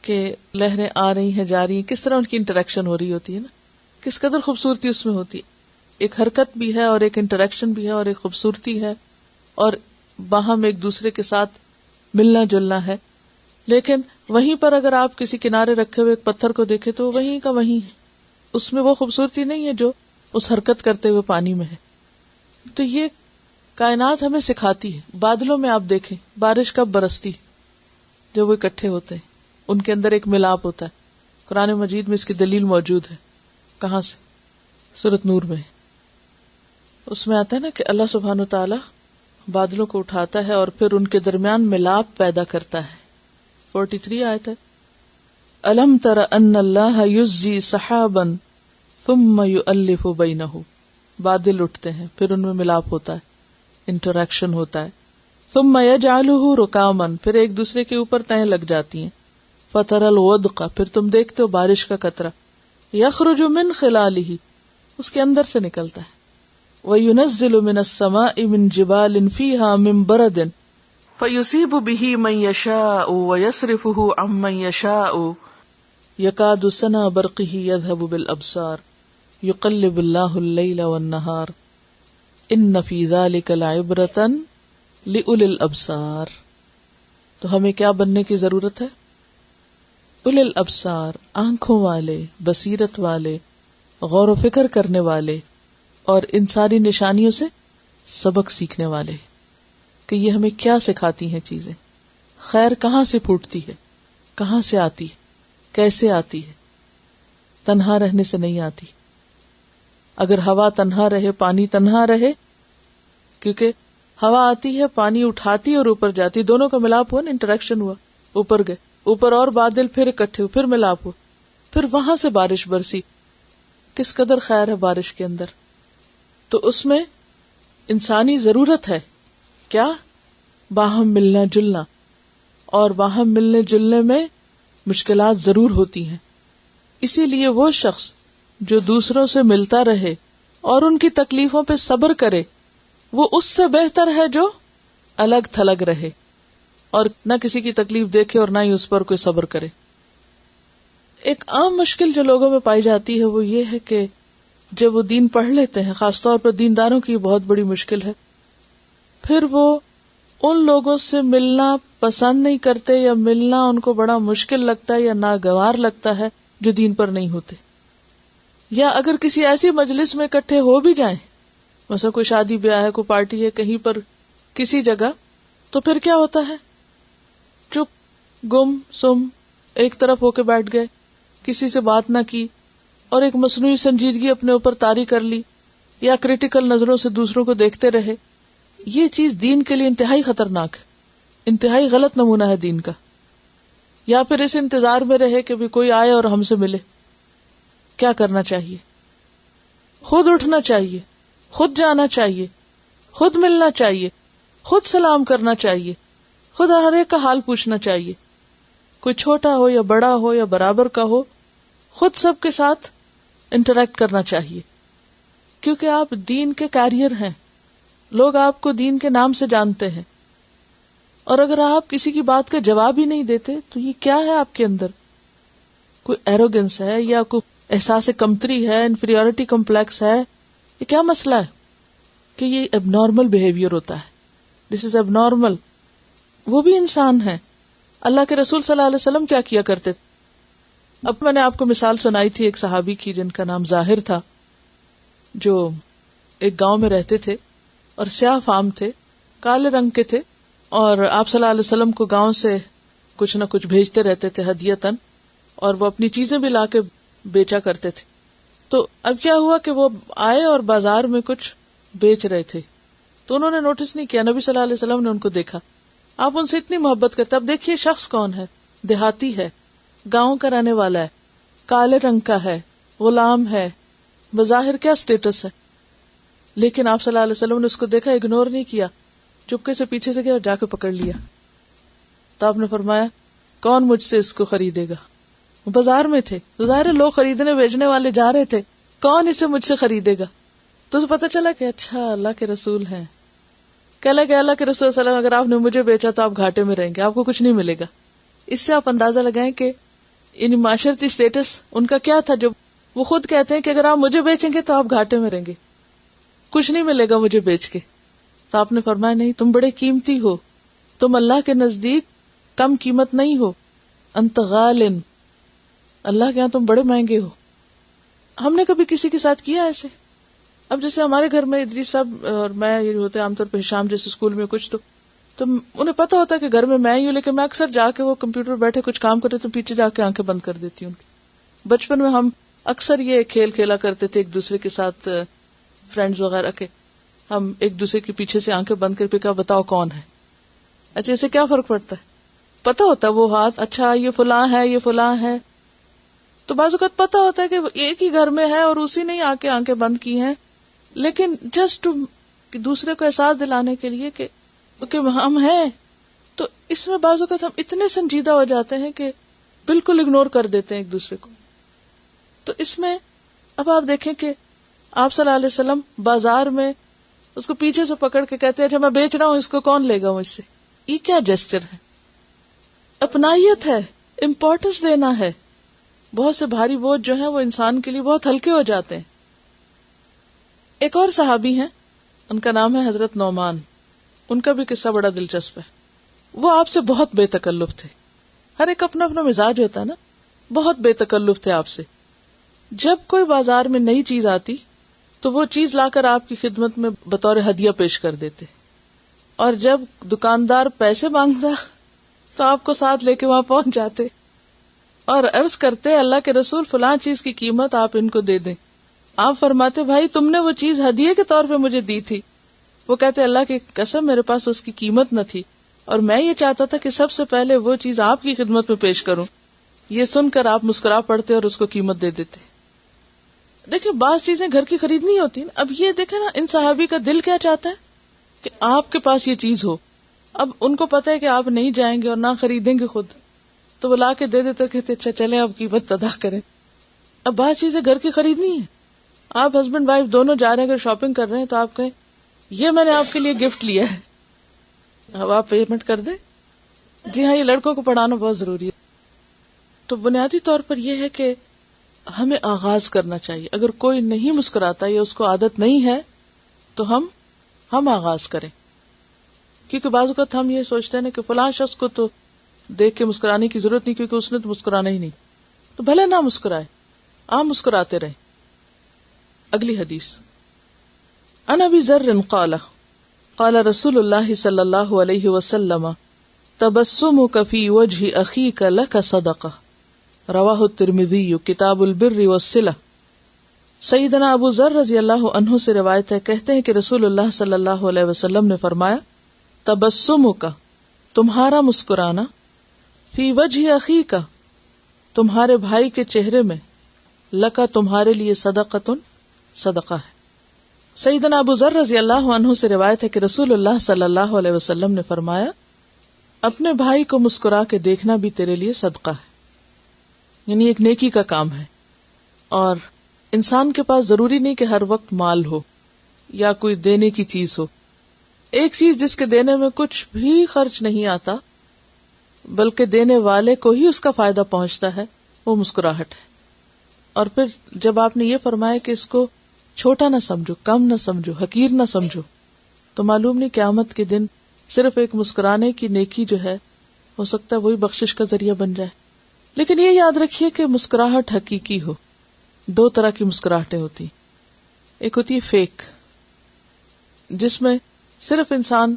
کہ لہریں آ رہی ہیں، جا رہی ہیں، کس طرح ان کی انٹریکشن ہو رہی ہوتی ہے نا، کس قدر خوبصورتی اس میں ہوتی ہے. ایک حرکت بھی ہے اور ایک انٹریکشن بھی ہے اور ایک خوبصورتی ہے اور باہم ایک دوسرے کے ساتھ ملنا جلنا ہے. لیکن وہیں پر اگر آپ کسی کنارے رکھے ہوئے ایک پتھر کو دیکھیں تو وہیں کا وہیں ہے، اس میں وہ خوبصورتی نہیں ہے جو اس حرکت کرتے ہوئے پانی میں ہے. تو یہ کائنات ہمیں سکھاتی ہے. بادلوں میں آپ دیکھیں بارش کب برستی، جب وہ اکٹھے ہوتے ہیں، ان کے اندر ایک ملاپ ہوتا ہے. قرآن مجید میں اس کی دلیل موجود ہے. کہاں سے؟ سورۃ نور میں. اس میں آتا ہے نا کہ اللہ سبحانہ تعالی بادلوں کو اٹھاتا ہے اور پھر ان کے درمیان ملاپ پیدا کرتا ہے. 43 آیت ہے. الم تر ان اللہ یزجی سحابا ثم یؤلف بینہ. بادل اٹھتے ہیں، پھر ان میں ملاپ ہوتا ہے، انٹریکشن ہوتا ہے. ثم یجعلہ رکاما، پھر ایک دوسرے کے اوپر تہیں لگ جاتی ہیں. فتر الودق، پھر تم دیکھتے ہو بارش کا قطرہ. یخرج من خلالہ، اس کے اندر سے نکلتا ہے. وَيُنَزِّلُ مِنَ السَّمَاءِ مِن جِبَالٍ فِيهَا مِن بَرَدٍ فَيُصِيبُ بِهِ مَن يَشَاءُ وَيَصْرِفُهُ عَمَّن يَشَاءُ يَكَادُ سَنَا بَرْقِهِ يَذْهَبُ بِالْأَبْصَارِ يُقَلِّبُ اللَّهُ اللَّيْلَ وَالنَّهَارَ إِنَّ فِي ذَلِكَ لَعِبْرَةً لِأُولِي الْأَبْصَارِ. تو ہمیں کیا بننے کی ضرورت ہے؟ اُولِي الْأَبْصَارِ، آنکھوں والے، بصیرت والے، غور و فکر کرنے والے، اور ان ساری نشانیوں سے سبق سیکھنے والے کہ یہ ہمیں کیا سکھاتی ہیں چیزیں. خیر کہاں سے پھوٹتی ہے، کہاں سے آتی ہے، کیسے آتی ہے. تنہا رہنے سے نہیں آتی. اگر ہوا تنہا رہے، پانی تنہا رہے، کیونکہ ہوا آتی ہے، پانی اٹھاتی اور اوپر جاتی، دونوں کا ملاپ ہوا نا، انٹریکشن ہوا، اوپر گئے، اوپر اور بادل پھر اکٹھے ہوئے، پھر ملاپ ہوا، پھر وہاں سے بارش برسی. کس قدر خیر ہے بارش کے اندر. تو اس میں انسانی ضرورت ہے کیا؟ باہم ملنا جلنا. اور باہم ملنے جلنے میں مشکلات ضرور ہوتی ہیں. اسی لیے وہ شخص جو دوسروں سے ملتا رہے اور ان کی تکلیفوں پہ صبر کرے، وہ اس سے بہتر ہے جو الگ تھلگ رہے اور نہ کسی کی تکلیف دیکھے اور نہ ہی اس پر کوئی صبر کرے. ایک عام مشکل جو لوگوں میں پائی جاتی ہے وہ یہ ہے کہ جب وہ دین پڑھ لیتے ہیں، خاص طور پر دینداروں کی بہت بڑی مشکل ہے، پھر وہ ان لوگوں سے ملنا پسند نہیں کرتے یا ملنا ان کو بڑا مشکل لگتا ہے یا ناگوار لگتا ہے جو دین پر نہیں ہوتے. یا اگر کسی ایسی مجلس میں اکٹھے ہو بھی جائیں، مثلا کوئی شادی بیاہ ہے، کوئی پارٹی ہے کہیں پر کسی جگہ، تو پھر کیا ہوتا ہے؟ چپ گم سم ایک طرف ہو کے بیٹھ گئے، کسی سے بات نہ کی اور ایک مصنوعی سنجیدگی اپنے اوپر طاری کر لی یا کریٹیکل نظروں سے دوسروں کو دیکھتے رہے. یہ چیز دین کے لیے انتہائی خطرناک ہے، انتہائی غلط نمونہ ہے دین کا. یا پھر اس انتظار میں رہے کہ بھی کوئی آئے اور ہم سے ملے. کیا کرنا چاہیے؟ خود اٹھنا چاہیے، خود جانا چاہیے، خود ملنا چاہیے، خود سلام کرنا چاہیے، خود ہر ایک کا حال پوچھنا چاہیے. کوئی چھوٹا ہو یا بڑا ہو یا برابر کا ہو، خود سب کے ساتھ انٹریکٹ کرنا چاہیے، کیونکہ آپ دین کے کیریئر ہیں، لوگ آپ کو دین کے نام سے جانتے ہیں، اور اگر آپ کسی کی بات کا جواب ہی نہیں دیتے تو یہ کیا ہے آپ کے اندر؟ کوئی ایروگنس ہے یا کوئی احساس کمتری ہے، انفیریورٹی کمپلیکس ہے؟ یہ کیا مسئلہ ہے کہ یہ اب نارمل بہیویئر ہوتا ہے، دس از اب نارمل. وہ بھی انسان ہے. اللہ کے رسول صلی اللہ علیہ وسلم کیا کیا کرتے تھے؟ اب میں نے آپ کو مثال سنائی تھی ایک صحابی کی جن کا نام ظاہر تھا، جو ایک گاؤں میں رہتے تھے اور سیاہ فام تھے، کالے رنگ کے تھے، اور آپ صلی اللہ علیہ وسلم کو گاؤں سے کچھ نہ کچھ بھیجتے رہتے تھے ہدیتاً، اور وہ اپنی چیزیں بھی لا کے بیچا کرتے تھے. تو اب کیا ہوا کہ وہ آئے اور بازار میں کچھ بیچ رہے تھے، تو انہوں نے نوٹس نہیں کیا، نبی صلی اللہ علیہ وسلم نے ان کو دیکھا. آپ ان سے اتنی محبت کرتے، اب دیکھیے شخص کون ہے، دیہاتی ہے، گاؤں کا رہنے والا ہے، کالے رنگ کا ہے، غلام ہے، بظاہر کیا سٹیٹس ہے، لیکن آپ صلی اللہ علیہ وسلم نے اس کو دیکھا، اگنور نہیں کیا، چپکے سے پیچھے سے گیا اور جا کے پکڑ لیا. تو آپ نے فرمایا کون مجھ سے اس کو خریدے گا؟ وہ بازار میں تھے، تو ظاہر ہے لوگ خریدنے بیچنے والے جا رہے تھے، کون اسے مجھ سے خریدے گا؟ تو اسے پتہ چلا کہ اچھا اللہ کے رسول ہیں. کہہ لگا کہ اللہ کے رسول صلی اللہ علیہ وسلم اگر آپ نے مجھے بیچا تو آپ گھاٹے میں رہیں گے، آپ کو کچھ نہیں ملے گا. اس سے آپ اندازہ لگائیں کہ ان معاشرتی سٹیٹس ان کا کیا تھا، جو وہ خود کہتے ہیں کہ اگر آپ مجھے بیچیں گے تو آپ گھاٹے میں رہیں گے، کچھ نہیں ملے گا مجھے بیچ کے. تو آپ نے فرمایا نہیں، تم بڑے قیمتی ہو، تم اللہ کے نزدیک کم قیمت نہیں ہو، انت غال، اللہ کے یہاں تم بڑے مہنگے ہو. ہم نے کبھی کسی کے ساتھ کیا ایسے؟ اب جیسے ہمارے گھر میں ادریس صاحب اور میں یہ ہوتے عام طور پہ شام جیسے اسکول میں کچھ تو انہیں پتا ہوتا ہے کہ گھر میں میں ہی ہوں، لیکن میں اکثر جا کے وہ کمپیوٹر بیٹھے کچھ کام کرتے تو پیچھے جا کے آنکھیں بند کر دیتی ہوں. بچپن میں ہم اکثر یہ کھیل کھیلا کرتے تھے ایک دوسرے کے ساتھ، فرینڈز وغیرہ کے، ہم ایک دوسرے کے پیچھے سے آنکھیں بند کر کے کہا بتاؤ کون ہے. اچھا اسے کیا فرق پڑتا ہے؟ پتا ہوتا ہے وہ ہاتھ، اچھا یہ فلاں ہے، یہ فلاں ہے. تو بعض اوقات پتا ہوتا ہے کہ ایک ہی گھر میں ہے اور اسی نے آ کے آنکھیں بند کی ہیں، لیکن جسٹ دوسرے کو احساس دلانے کے لیے کہ ہم ہیں. تو اس میں بعض اوقات ہم اتنے سنجیدہ ہو جاتے ہیں کہ بالکل اگنور کر دیتے ہیں ایک دوسرے کو. تو اس میں اب آپ دیکھیں کہ آپ صلی اللہ علیہ وسلم بازار میں اس کو پیچھے سے پکڑ کے کہتے ہیں اچھا میں بیچ رہا ہوں، اس کو کون لے گا مجھ سے؟ یہ کیا جسچر ہے؟ اپنائیت ہے، امپورٹنس دینا ہے. بہت سے بھاری بوجھ جو ہیں وہ انسان کے لیے بہت ہلکے ہو جاتے ہیں. ایک اور صحابی ہیں، ان کا نام ہے حضرت نعمان. ان کا بھی قصہ بڑا دلچسپ ہے. وہ آپ سے بہت بے تکلف تھے. ہر ایک اپنا اپنا مزاج ہوتا ہے نا. بہت بے تکلف تھے آپ سے. جب کوئی بازار میں نئی چیز آتی تو وہ چیز لا کر آپ کی خدمت میں بطور ہدیہ پیش کر دیتے، اور جب دکاندار پیسے مانگتا تو آپ کو ساتھ لے کے وہاں پہنچ جاتے اور عرض کرتے اللہ کے رسول فلاں چیز کی قیمت آپ ان کو دے دیں. آپ فرماتے بھائی تم نے وہ چیز ہدیے کے طور پہ مجھے دی تھی. وہ کہتے اللہ کی قسم میرے پاس اس کی قیمت نہ تھی، اور میں یہ چاہتا تھا کہ سب سے پہلے وہ چیز آپ کی خدمت میں پیش کروں. یہ سن کر آپ مسکرا پڑتے اور اس کو قیمت دے دیتے. دیکھیں بعض چیزیں گھر کی خریدنی ہوتی ہیں. اب یہ دیکھیں نا ان صحابی کا دل کیا چاہتا ہے کہ آپ کے پاس یہ چیز ہو. اب ان کو پتا ہے کہ آپ نہیں جائیں گے اور نہ خریدیں گے خود، تو وہ لا کے دے دیتے، کہتے اچھا چلیں اب قیمت ادا کریں. اب بعض چیزیں گھر کی خریدنی ہے، آپ ہسبینڈ وائف دونوں جا رہے ہیں، اگر شاپنگ کر رہے ہیں تو آپ کہیں یہ میں نے آپ کے لیے گفٹ لیا ہے، اب آپ پیمنٹ کر دیں. جی ہاں، یہ لڑکوں کو پڑھانا بہت ضروری ہے. تو بنیادی طور پر یہ ہے کہ ہمیں آغاز کرنا چاہیے. اگر کوئی نہیں مسکراتا یا اس کو عادت نہیں ہے تو ہم آغاز کریں. کیونکہ بعض اوقات ہم یہ سوچتے ہیں کہ فلاں شخص کو تو دیکھ کے مسکرانے کی ضرورت نہیں، کیونکہ اس نے تو مسکرانا ہی نہیں، تو بھلے نہ مسکرائے، آپ مسکراتے رہیں. اگلی حدیث عن ابی ذر قال قال رسول اللہ صلی اللہ علیہ وسلم تبسمک فی وجہ اخیک لک صدقہ، رواہ الترمذی کتاب البر والصلہ. سیدنا ابو ذر رضی اللہ عنہ سے روایت ہے، کہتے ہیں کہ رسول اللہ صلی اللہ علیہ وسلم نے فرمایا تبسمک، تمہارا مسکرانا، فی وجہ اخیک، تمہارے بھائی کے چہرے میں، لکا تمہارے لیے صدقۃ، صدقہ ہے. سیدنا ابو ذر رضی اللہ عنہ سے روایت ہے کہ رسول اللہ صلی اللہ علیہ وسلم نے فرمایا اپنے بھائی کو مسکرا کے دیکھنا بھی تیرے لیے صدقہ ہے، یعنی ایک نیکی کا کام ہے. اور انسان کے پاس ضروری نہیں کہ ہر وقت مال ہو یا کوئی دینے کی چیز ہو. ایک چیز جس کے دینے میں کچھ بھی خرچ نہیں آتا بلکہ دینے والے کو ہی اس کا فائدہ پہنچتا ہے، وہ مسکراہٹ ہے. اور پھر جب آپ نے یہ فرمایا کہ اس کو چھوٹا نہ سمجھو، کم نہ سمجھو، حقیر نہ سمجھو، تو معلوم نہیں قیامت کے دن صرف ایک مسکرانے کی نیکی جو ہے ہو سکتا ہے وہی بخشش کا ذریعہ بن جائے. لیکن یہ یاد رکھیے کہ مسکراہٹ حقیقی ہو. دو طرح کی مسکراہٹیں ہوتی، ایک ہوتی ہے فیک، جس میں صرف انسان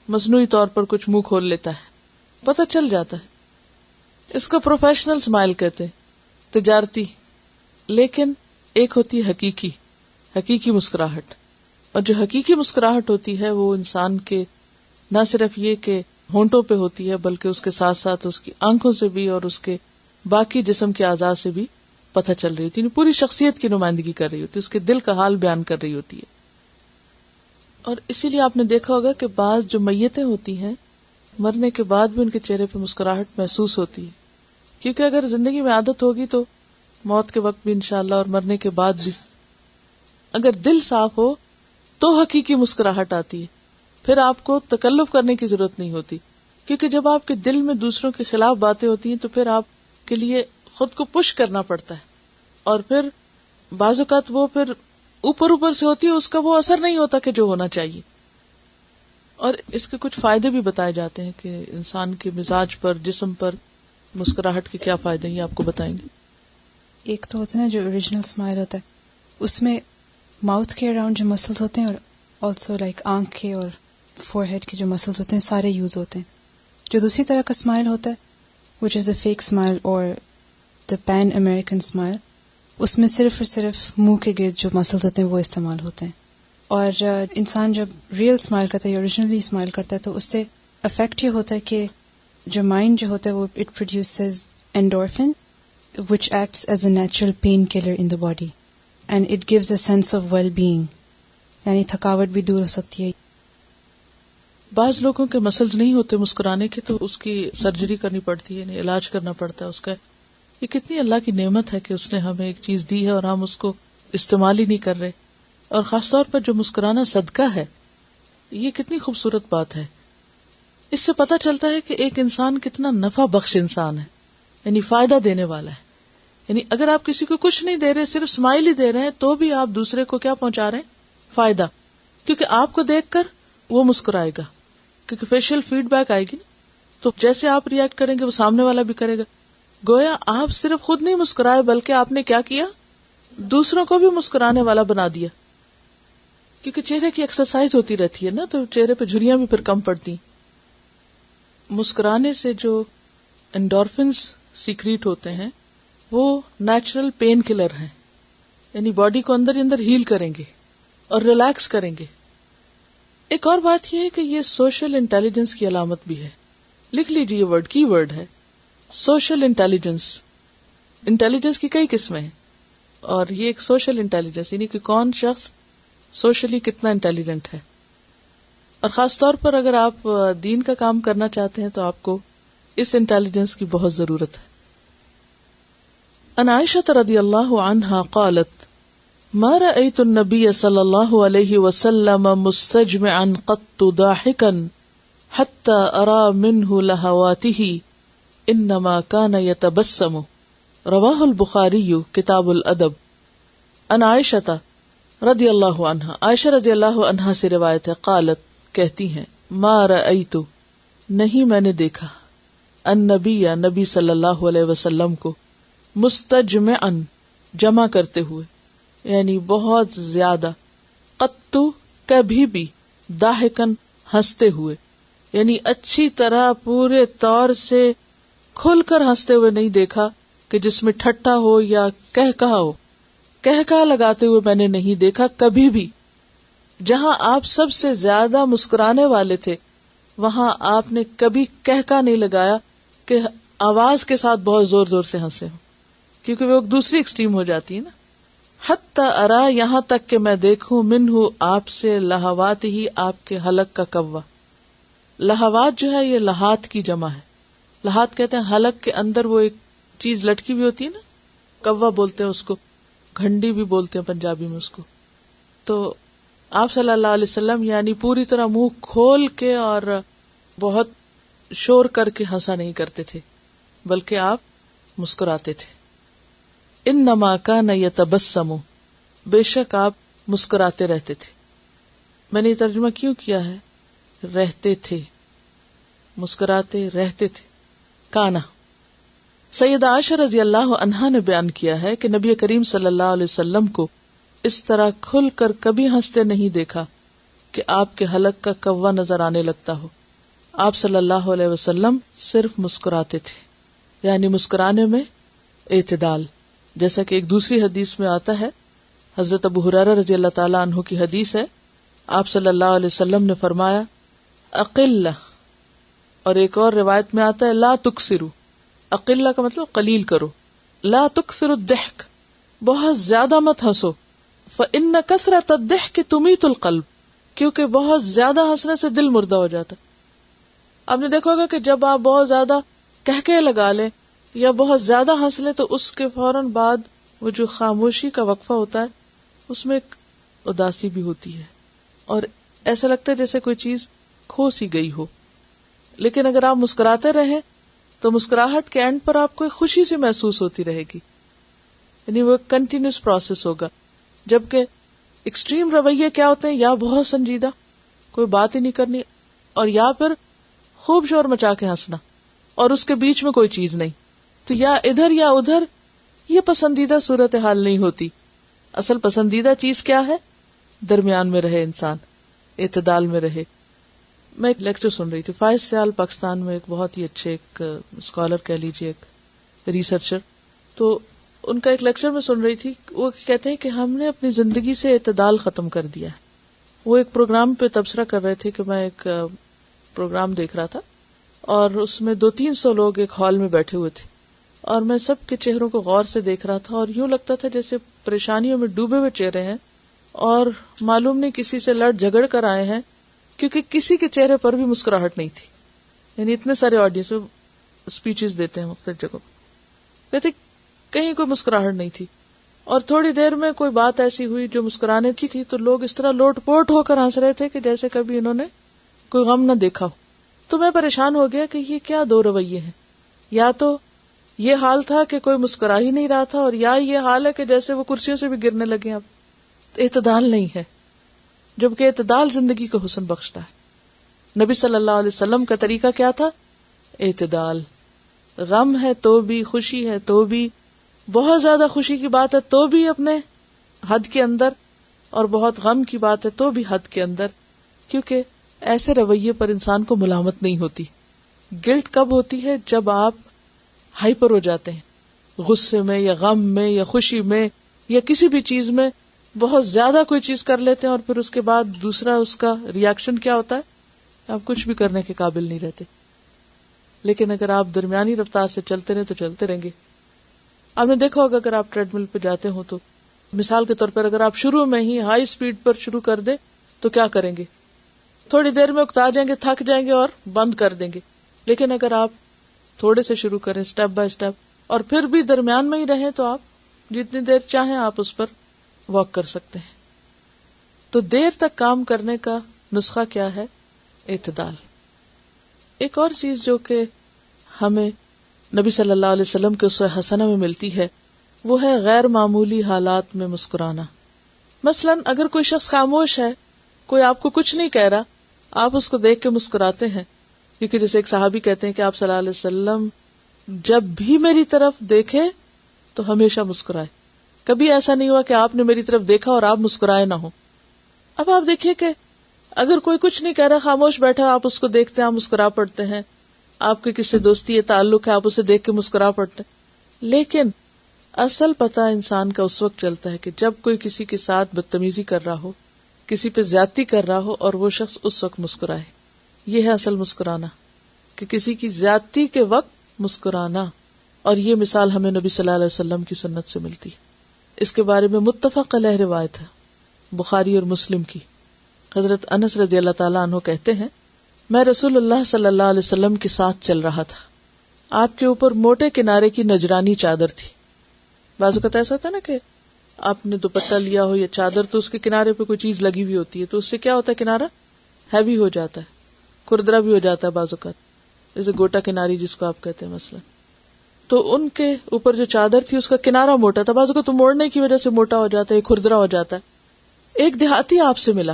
مصنوعی طور پر کچھ منہ کھول لیتا ہے، پتہ چل جاتا ہے. اس کو پروفیشنل اسمائل کہتے ہیں، تجارتی. لیکن ایک ہوتی ہے حقیقی مسکراہٹ. اور جو حقیقی مسکراہٹ ہوتی ہے وہ انسان کے نہ صرف یہ کہ ہونٹوں پہ ہوتی ہے بلکہ اس کے ساتھ ساتھ اس کی آنکھوں سے بھی اور اس کے باقی جسم کے اعضاء سے بھی پتہ چل رہی ہوتی ہے، پوری شخصیت کی نمائندگی کر رہی ہوتی ہے، اس کے دل کا حال بیان کر رہی ہوتی ہے. اور اسی لیے آپ نے دیکھا ہوگا کہ بعض جو میتیں ہوتی ہیں مرنے کے بعد بھی ان کے چہرے پہ مسکراہٹ محسوس ہوتی ہے، کیونکہ اگر زندگی میں عادت ہوگی تو موت کے وقت بھی انشاءاللہ اور مرنے کے بعد بھی اگر دل صاف ہو تو حقیقی مسکراہٹ آتی ہے. پھر آپ کو تکلف کرنے کی ضرورت نہیں ہوتی، کیونکہ جب آپ کے دل میں دوسروں کے خلاف باتیں ہوتی ہیں تو پھر آپ کے لیے خود کو پش کرنا پڑتا ہے، اور پھر بعض اوقات وہ پھر اوپر سے ہوتی ہے، اس کا وہ اثر نہیں ہوتا کہ جو ہونا چاہیے. اور اس کے کچھ فائدے بھی بتائے جاتے ہیں کہ انسان کے مزاج پر، جسم پر مسکراہٹ کے کیا فائدے ہیں، یہ آپ کو بتائیں گے. ایک تو ہوتا ہے نا جو اوریجنل اسمائل ہوتا ہے، اس میں ماؤتھ کے اراؤنڈ جو مسلس ہوتے ہیں اور آلسو لائک آنکھ کے اور فور ہیڈ کے جو مسلس ہوتے ہیں سارے یوز ہوتے ہیں. جو دوسری طرح کا اسمائل ہوتا ہے وچ از اے فیک اسمائل اور دا پین امریکن اسمائل، اس میں صرف اور صرف منہ کے گرد جو مسلس ہوتے ہیں وہ استعمال ہوتے ہیں. اور انسان جب ریئل اسمائل کرتا ہے یا اوریجنلی اسمائل کرتا ہے تو اس سے افیکٹ یہ ہوتا ہے کہ جو مائنڈ جو ہوتا ہے وہ it produces endorphin which acts as a natural painkiller in the body and it gives a sense of well-being، یعنی تھکاوٹ بھی دور ہو سکتی ہے. بعض لوگوں کے مسلز نہیں ہوتے مسکرانے کے تو اس کی سرجری کرنی پڑتی ہے، یعنی علاج کرنا پڑتا ہے اس کا. یہ کتنی اللہ کی نعمت ہے کہ اس نے ہمیں ایک چیز دی ہے اور ہم اس کو استعمال ہی نہیں کر رہے. اور خاص طور پر جو مسکرانا صدقہ ہے، یہ کتنی خوبصورت بات ہے. اس سے پتہ چلتا ہے کہ ایک انسان کتنا نفع بخش انسان ہے، یعنی فائدہ دینے والا ہے. یعنی اگر آپ کسی کو کچھ نہیں دے رہے، صرف اسمائل ہی دے رہے ہیں، تو بھی آپ دوسرے کو کیا پہنچا رہے ہیں؟ فائدہ. کیونکہ آپ کو دیکھ کر وہ مسکرائے گا، کیونکہ فیشل فیڈ بیک آئے گی نا، تو جیسے آپ ریئیکٹ کریں گے وہ سامنے والا بھی کرے گا. گویا آپ صرف خود نہیں مسکرائے بلکہ آپ نے کیا کیا، دوسروں کو بھی مسکرانے والا بنا دیا. کیونکہ چہرے کی ایکسرسائز ہوتی رہتی ہے نا، تو چہرے پہ جھریاں بھی پھر کم پڑتی. مسکرانے سے جو انڈورفنس سیکریٹ ہوتے ہیں وہ نیچرل پین کلر ہیں، یعنی باڈی کو اندر اندر ہیل کریں گے اور ریلیکس کریں گے. ایک اور بات یہ ہے کہ یہ سوشل انٹیلیجنس کی علامت بھی ہے. لکھ لیجیے، یہ ورڈ کی ورڈ ہے، سوشل انٹیلیجنس. انٹیلیجنس کی کئی قسمیں ہیں اور یہ ایک سوشل انٹیلیجنس، یعنی کہ کون شخص سوشلی کتنا انٹیلیجنٹ ہے. اور خاص طور پر اگر آپ دین کا کام کرنا چاہتے ہیں تو آپ کو اس انٹیلیجنس کی بہت ضرورت ہے. ان عائشہ رضی اللہ عنہا قالت ما رأيت النبي صلی اللہ علیہ وسلم مستجمعا قط ضاحكا حتى ارى منه لهواته انما كان يتبسم. رواہ البخاری کتاب الادب. ان عائشہ رضی اللہ عنہا، عائشہ رضی اللہ عنہا سے روایت ہے، قالت کہتی ہیں، ما رأیت نہیں میں نے دیکھا، النبی نبی صلی اللہ علیہ وسلم کو، مستجمعا جمع کرتے ہوئے، یعنی بہت زیادہ، قط کبھی بھی، ضاحکن ہنستے ہوئے، یعنی اچھی طرح پورے طور سے کھل کر ہنستے ہوئے نہیں دیکھا کہ جس میں ٹھٹا ہو یا کہکہا ہو. کہکہا لگاتے ہوئے میں نے نہیں دیکھا کبھی بھی. جہاں آپ سب سے زیادہ مسکرانے والے تھے وہاں آپ نے کبھی کہکہا نہیں لگایا کہ آواز کے ساتھ بہت زور زور سے ہنسے ہو، کیونکہ وہ دوسری ایکسٹریم ہو جاتی ہے نا. حتی ارا یہاں تک کہ میں دیکھوں منہ آپ سے لہوات ہی آپ کے حلق کا کوا. لہوات جو ہے یہ لہات کی جمع ہے. لہات کہتے ہیں حلق کے اندر وہ ایک چیز لٹکی ہوئی ہوتی ہے نا, کوا بولتے ہیں اس کو, گھنڈی بھی بولتے ہیں پنجابی میں اس کو. تو آپ صلی اللہ علیہ وسلم یعنی پوری طرح منہ کھول کے اور بہت شور کر کے ہنسا نہیں کرتے تھے, بلکہ آپ مسکراتے تھے. انما کان یتبسم, بے شک آپ مسکراتے رہتے تھے. میں نے یہ ترجمہ کیوں کیا ہے, رہتے تھے, مسکراتے رہتے تھے. کانا. سیدہ عائشہ رضی اللہ عنہا نے بیان کیا ہے کہ نبی کریم صلی اللہ علیہ وسلم کو اس طرح کھل کر کبھی ہنستے نہیں دیکھا کہ آپ کے حلق کا کوا نظر آنے لگتا ہو. آپ صلی اللہ علیہ وسلم صرف مسکراتے تھے, یعنی مسکرانے میں اعتدال. جیسا کہ ایک دوسری حدیث میں آتا ہے, حضرت ابو ہریرہ رضی اللہ تعالیٰ عنہ کی حدیث ہے, آپ صلی اللہ علیہ وسلم نے فرمایا اقل, اور ایک اور روایت میں آتا ہے لا تکثروا. اقل کا مطلب قلیل کرو, لا تکثروا الضحک, بہت زیادہ مت ہنسو. فإن کثرت الضحک تمیت القلب, کیونکہ بہت زیادہ ہنسنے سے دل مردہ ہو جاتا. آپ نے دیکھا ہوگا کہ جب آپ بہت زیادہ کہکے لگا لیں یا بہت زیادہ ہنس لیں تو اس کے فوراً بعد وہ جو خاموشی کا وقفہ ہوتا ہے اس میں ایک اداسی بھی ہوتی ہے اور ایسا لگتا ہے جیسے کوئی چیز کھو سی گئی ہو. لیکن اگر آپ مسکراتے رہیں تو مسکراہٹ کے اینڈ پر آپ کو ایک خوشی سی محسوس ہوتی رہے گی, یعنی وہ ایک کنٹینیوس پروسیس ہوگا. جبکہ ایکسٹریم رویے کیا ہوتے ہیں, یا بہت سنجیدہ کوئی بات ہی نہیں کرنی, اور یا پھر خوب شور مچا کے ہنسنا, اور اس کے بیچ میں کوئی چیز نہیں. تو یا ادھر یا ادھر, یہ پسندیدہ صورتحال نہیں ہوتی. اصل پسندیدہ چیز کیا ہے, درمیان میں رہے انسان, اعتدال میں رہے. میں ایک لیکچر سن رہی تھی, فائز سیال پاکستان میں ایک بہت ہی اچھے ایک اسکالر کہہ لیجیے, ایک ریسرچر, تو ان کا ایک لیکچر میں سن رہی تھی. وہ کہتے ہیں کہ ہم نے اپنی زندگی سے اعتدال ختم کر دیا ہے. وہ ایک پروگرام پہ تبصرہ کر رہے تھے کہ میں ایک پروگرام دیکھ رہا تھا اور اس میں 200-300 لوگ ایک ہال میں بیٹھے ہوئے تھے, اور میں سب کے چہروں کو غور سے دیکھ رہا تھا, اور یوں لگتا تھا جیسے پریشانیوں میں ڈوبے ہوئے چہرے ہیں, اور معلوم نہیں کسی سے لڑ جھگڑ کر آئے ہیں, کیونکہ کسی کے چہرے پر بھی مسکراہٹ نہیں تھی. یعنی اتنے سارے آڈینس میں اسپیچز دیتے ہیں مختلف جگہوں, کہتے کہیں کوئی مسکراہٹ نہیں تھی. اور تھوڑی دیر میں کوئی بات ایسی ہوئی جو مسکرانے کی تھی, تو لوگ اس طرح لوٹ پوٹ ہو کر ہنس رہے تھے کہ جیسے کبھی انہوں نے کوئی غم نہ دیکھا ہو. تو میں پریشان ہو گیا کہ یہ کیا دو رویے ہیں. یا تو یہ حال تھا کہ کوئی مسکرا ہی نہیں رہا تھا, اور یا یہ حال ہے کہ جیسے وہ کرسیوں سے بھی گرنے لگے. اب اعتدال نہیں ہے, جبکہ اعتدال زندگی کو حسن بخشتا ہے. نبی صلی اللہ علیہ وسلم کا طریقہ کیا تھا, اعتدال. غم ہے تو بھی, خوشی ہے تو بھی, بہت زیادہ خوشی کی بات ہے تو بھی اپنے حد کے اندر, اور بہت غم کی بات ہے تو بھی حد کے اندر. کیونکہ ایسے رویے پر انسان کو ملامت نہیں ہوتی. گلٹ کب ہوتی ہے, جب آپ ہائپر ہو جاتے ہیں, غصے میں یا غم میں یا خوشی میں یا کسی بھی چیز میں بہت زیادہ کوئی چیز کر لیتے ہیں, اور پھر اس کے بعد دوسرا اس کا ریاکشن کیا ہوتا ہے, آپ کچھ بھی کرنے کے قابل نہیں رہتے. لیکن اگر آپ درمیانی رفتار سے چلتے رہے تو چلتے رہیں گے. آپ نے دیکھا ہوگا اگر آپ ٹریڈ مل پہ جاتے ہو تو مثال کے طور پر اگر آپ شروع میں ہی ہائی سپیڈ پر شروع کر دیں تو کیا کریں گے, تھوڑی دیر میں اکتا جائیں گے, تھک جائیں گے اور بند کر دیں گے. لیکن اگر آپ تھوڑے سے شروع کریں, سٹیپ بائی سٹیپ, اور پھر بھی درمیان میں ہی رہیں, تو آپ جتنی دیر چاہیں آپ اس پر واک کر سکتے ہیں. تو دیر تک کام کرنے کا نسخہ کیا ہے, اعتدال. ایک اور چیز جو کہ ہمیں نبی صلی اللہ علیہ وسلم کے اسوہ حسنہ میں ملتی ہے, وہ ہے غیر معمولی حالات میں مسکرانا. مثلاً اگر کوئی شخص خاموش ہے, کوئی آپ کو کچھ نہیں کہہ رہا, آپ اس کو دیکھ کے مسکراتے ہیں. کیونکہ جیسے ایک صحابی کہتے ہیں کہ آپ صلی اللہ علیہ وسلم جب بھی میری طرف دیکھے تو ہمیشہ مسکرائے. کبھی ایسا نہیں ہوا کہ آپ نے میری طرف دیکھا اور آپ مسکرائے نہ ہو. اب آپ دیکھیے کہ اگر کوئی کچھ نہیں کہہ رہا, خاموش بیٹھا, آپ اس کو دیکھتے ہیں, آپ مسکرا پڑتے ہیں. آپ کے کسی دوستی یا تعلق ہے, آپ اسے دیکھ کے مسکرا پڑتے ہیں. لیکن اصل پتہ انسان کا اس وقت چلتا ہے کہ جب کوئی کسی کے ساتھ بدتمیزی کر رہا ہو, کسی پہ زیادتی کر رہا ہو, اور وہ شخص اس وقت مسکرائے. یہ ہے اصل مسکرانا, کہ کسی کی زیادتی کے وقت مسکرانا. اور یہ مثال ہمیں نبی صلی اللہ علیہ وسلم کی سنت سے ملتی ہے. اس کے بارے میں متفق علیہ روایت ہے, بخاری اور مسلم کی. حضرت انس رضی اللہ تعالیٰ عنہ کہتے ہیں میں رسول اللہ صلی اللہ علیہ وسلم کے ساتھ چل رہا تھا. آپ کے اوپر موٹے کنارے کی نجرانی چادر تھی. بعض اوقات ایسا تھا نا کہ آپ نے دوپٹہ لیا ہو یا چادر تو اس کے کنارے پہ کوئی چیز لگی ہوئی ہوتی ہے تو اس سے کیا ہوتا ہے, کنارہ ہیوی ہو جاتا ہے, کھردرا بھی ہو جاتا ہے بعض اوقات, جیسے گوٹا کناری جس کو آپ کہتے ہیں مثلا. تو ان کے اوپر جو چادر تھی اس کا کنارہ موٹا تھا, بعض اوقات تو موڑنے کی وجہ سے موٹا ہو جاتا ہے, کھردرا ہو جاتا ہے. ایک دیہاتی آپ سے ملا,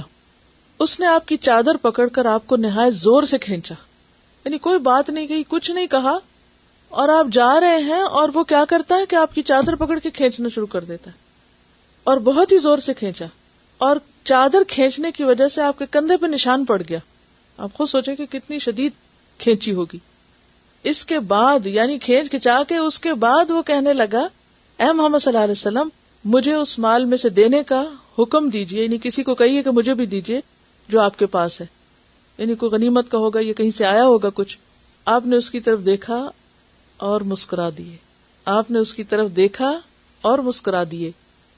اس نے آپ کی چادر پکڑ کر آپ کو نہایت زور سے کھینچا, یعنی کوئی بات نہیں کہی, کچھ نہیں کہا, اور آپ جا رہے ہیں اور وہ کیا کرتا ہے کہ آپ کی چادر پکڑ کے کھینچنا شروع کر دیتا ہے, اور بہت ہی زور سے کھینچا, اور چادر کھینچنے کی وجہ سے آپ کے کندھے پہ نشان پڑ گیا. آپ خود سوچیں کہ کتنی شدید کھینچی ہوگی. اس کے بعد یعنی کھینچ کھچا کے اس کے بعد وہ کہنے لگا, اے محمد صلی اللہ علیہ وسلم مجھے اس مال میں سے دینے کا حکم دیجئے, یعنی کسی کو کہیے کہ مجھے بھی دیجئے جو آپ کے پاس ہے, یعنی کوئی غنیمت کا ہوگا یا کہیں سے آیا ہوگا کچھ. آپ نے اس کی طرف دیکھا اور مسکرا دیے, آپ نے اس کی طرف دیکھا اور مسکرا دیے.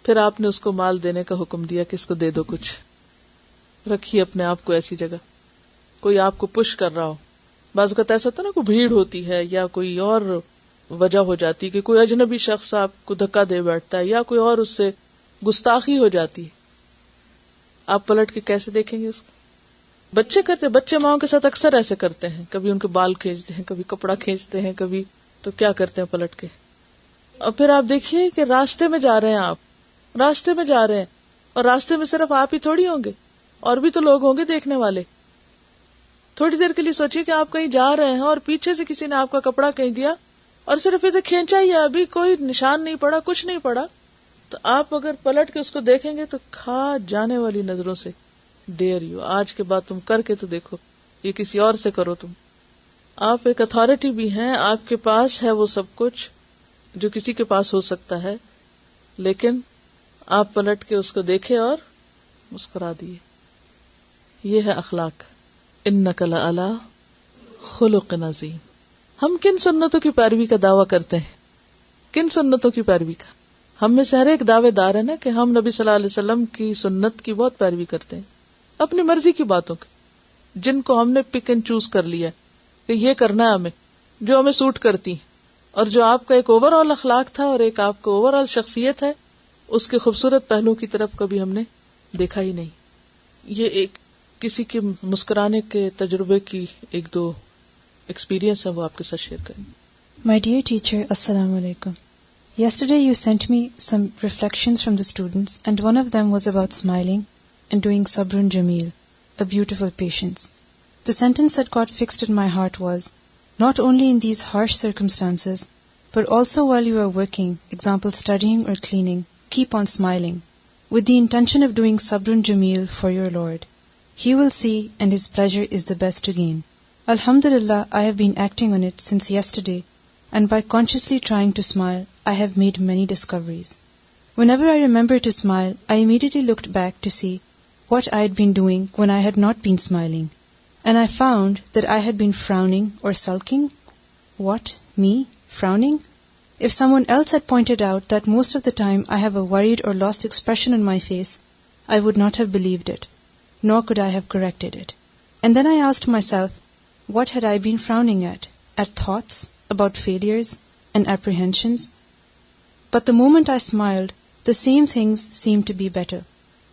پھر آپ نے اس کو مال دینے کا حکم دیا کہ اس کو دے دو, کچھ رکھیے اپنے آپ کو ایسی جگہ. کوئی آپ کو پش کر رہا ہو, بعض اوقات ایسا ہوتا ہے نا کوئی بھیڑ ہوتی ہے یا کوئی اور وجہ ہو جاتی کہ کوئی اجنبی شخص آپ کو دھکا دے بیٹھتا ہے یا کوئی اور اس سے گستاخی ہو جاتی, آپ پلٹ کے کیسے دیکھیں گے اس کو؟ بچے کرتے, بچے ماؤں کے ساتھ اکثر ایسے کرتے ہیں, کبھی ان کے بال کھینچتے ہیں, کبھی کپڑا کھینچتے ہیں, کبھی تو کیا کرتے ہیں پلٹ کے. اور پھر آپ دیکھیے کہ راستے میں جا رہے ہیں, آپ راستے میں جا رہے ہیں اور راستے میں صرف آپ ہی تھوڑی ہوں گے, اور بھی تو لوگ ہوں گے دیکھنے والے. تھوڑی دیر کے لیے سوچیے کہ آپ کہیں جا رہے ہیں اور پیچھے سے کسی نے آپ کا کپڑا کہیں دیا اور صرف ادھر کھینچا ہی ہے, ابھی کوئی نشان نہیں پڑا, کچھ نہیں پڑا, تو آپ اگر پلٹ کے اس کو دیکھیں گے تو کھا جانے والی نظروں سے ڈیئر یو, آج کے بعد تم کر کے تو دیکھو, یہ کسی اور سے کرو. تم آپ ایک اتھارٹی بھی ہیں, آپ کے پاس ہے وہ سب کچھ جو کسی کے پاس ہو سکتا ہے, لیکن آپ پلٹ کے اس کو دیکھے اور مسکرا دیے. یہ ہے اخلاق. انک لعلی خلق عظیم. ہم کن سنتوں کی پیروی کا دعویٰ کرتے ہیں؟ کن سنتوں کی پیروی کا؟ ہم میں سے ہر ایک دعوے دار ہے نا کہ ہم نبی صلی اللہ علیہ وسلم کی سنت کی بہت پیروی کرتے ہیں, اپنی مرضی کی باتوں کی, جن کو ہم نے پک اینڈ چوز کر لیا کہ یہ کرنا ہے ہمیں, جو ہمیں سوٹ کرتی, اور جو آپ کا ایک اوور آل اخلاق تھا اور ایک آپ کو اوور آل شخصیت ہے, اس کے خوبصورت پہلوؤں کی طرف کبھی ہم نے دیکھا ہی نہیں. یہ ایک کسی کے مسکرانے کے تجربے کی ایک دو ایکسپیرینس ہے, وہ آپ کے ساتھ شیئر کریں. My dear teacher, Assalamu alaikum. Yesterday you sent me some reflections from the students, and one of them was about smiling and doing sabrun jameel, a beautiful patience. The sentence that got fixed in my heart was, not only in these harsh circumstances, but also while you are working, example studying or cleaning, keep on smiling, with the intention of doing sabrun jameel for your Lord. He will see, and His pleasure is the best to gain. Alhamdulillah, I have been acting on it since yesterday, and by consciously trying to smile, I have made many discoveries. Whenever I remember to smile, I immediately looked back to see what I had been doing when I had not been smiling, and I found that I had been frowning or sulking. What? Me? Frowning? If someone else had pointed out that most of the time I have a worried or lost expression on my face, I would not have believed it, nor could I have corrected it. And then I asked myself, what had I been frowning at? At thoughts about failures and apprehensions? But the moment I smiled, the same things seemed to be better.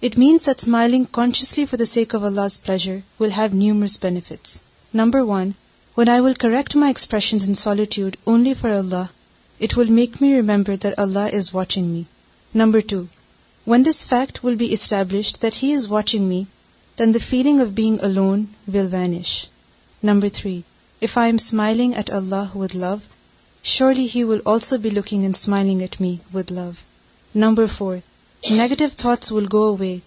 It means that smiling consciously for the sake of Allah's pleasure will have numerous benefits. Number 1, when I will correct my expressions in solitude only for Allah, it will make me remember that Allah is watching me. Number 2, when this fact will be established that He is watching me, then the feeling of being alone will vanish. Number 3, if I am smiling at Allah with love, surely He will also be looking and smiling at me with love. Number 4, negative thoughts will go away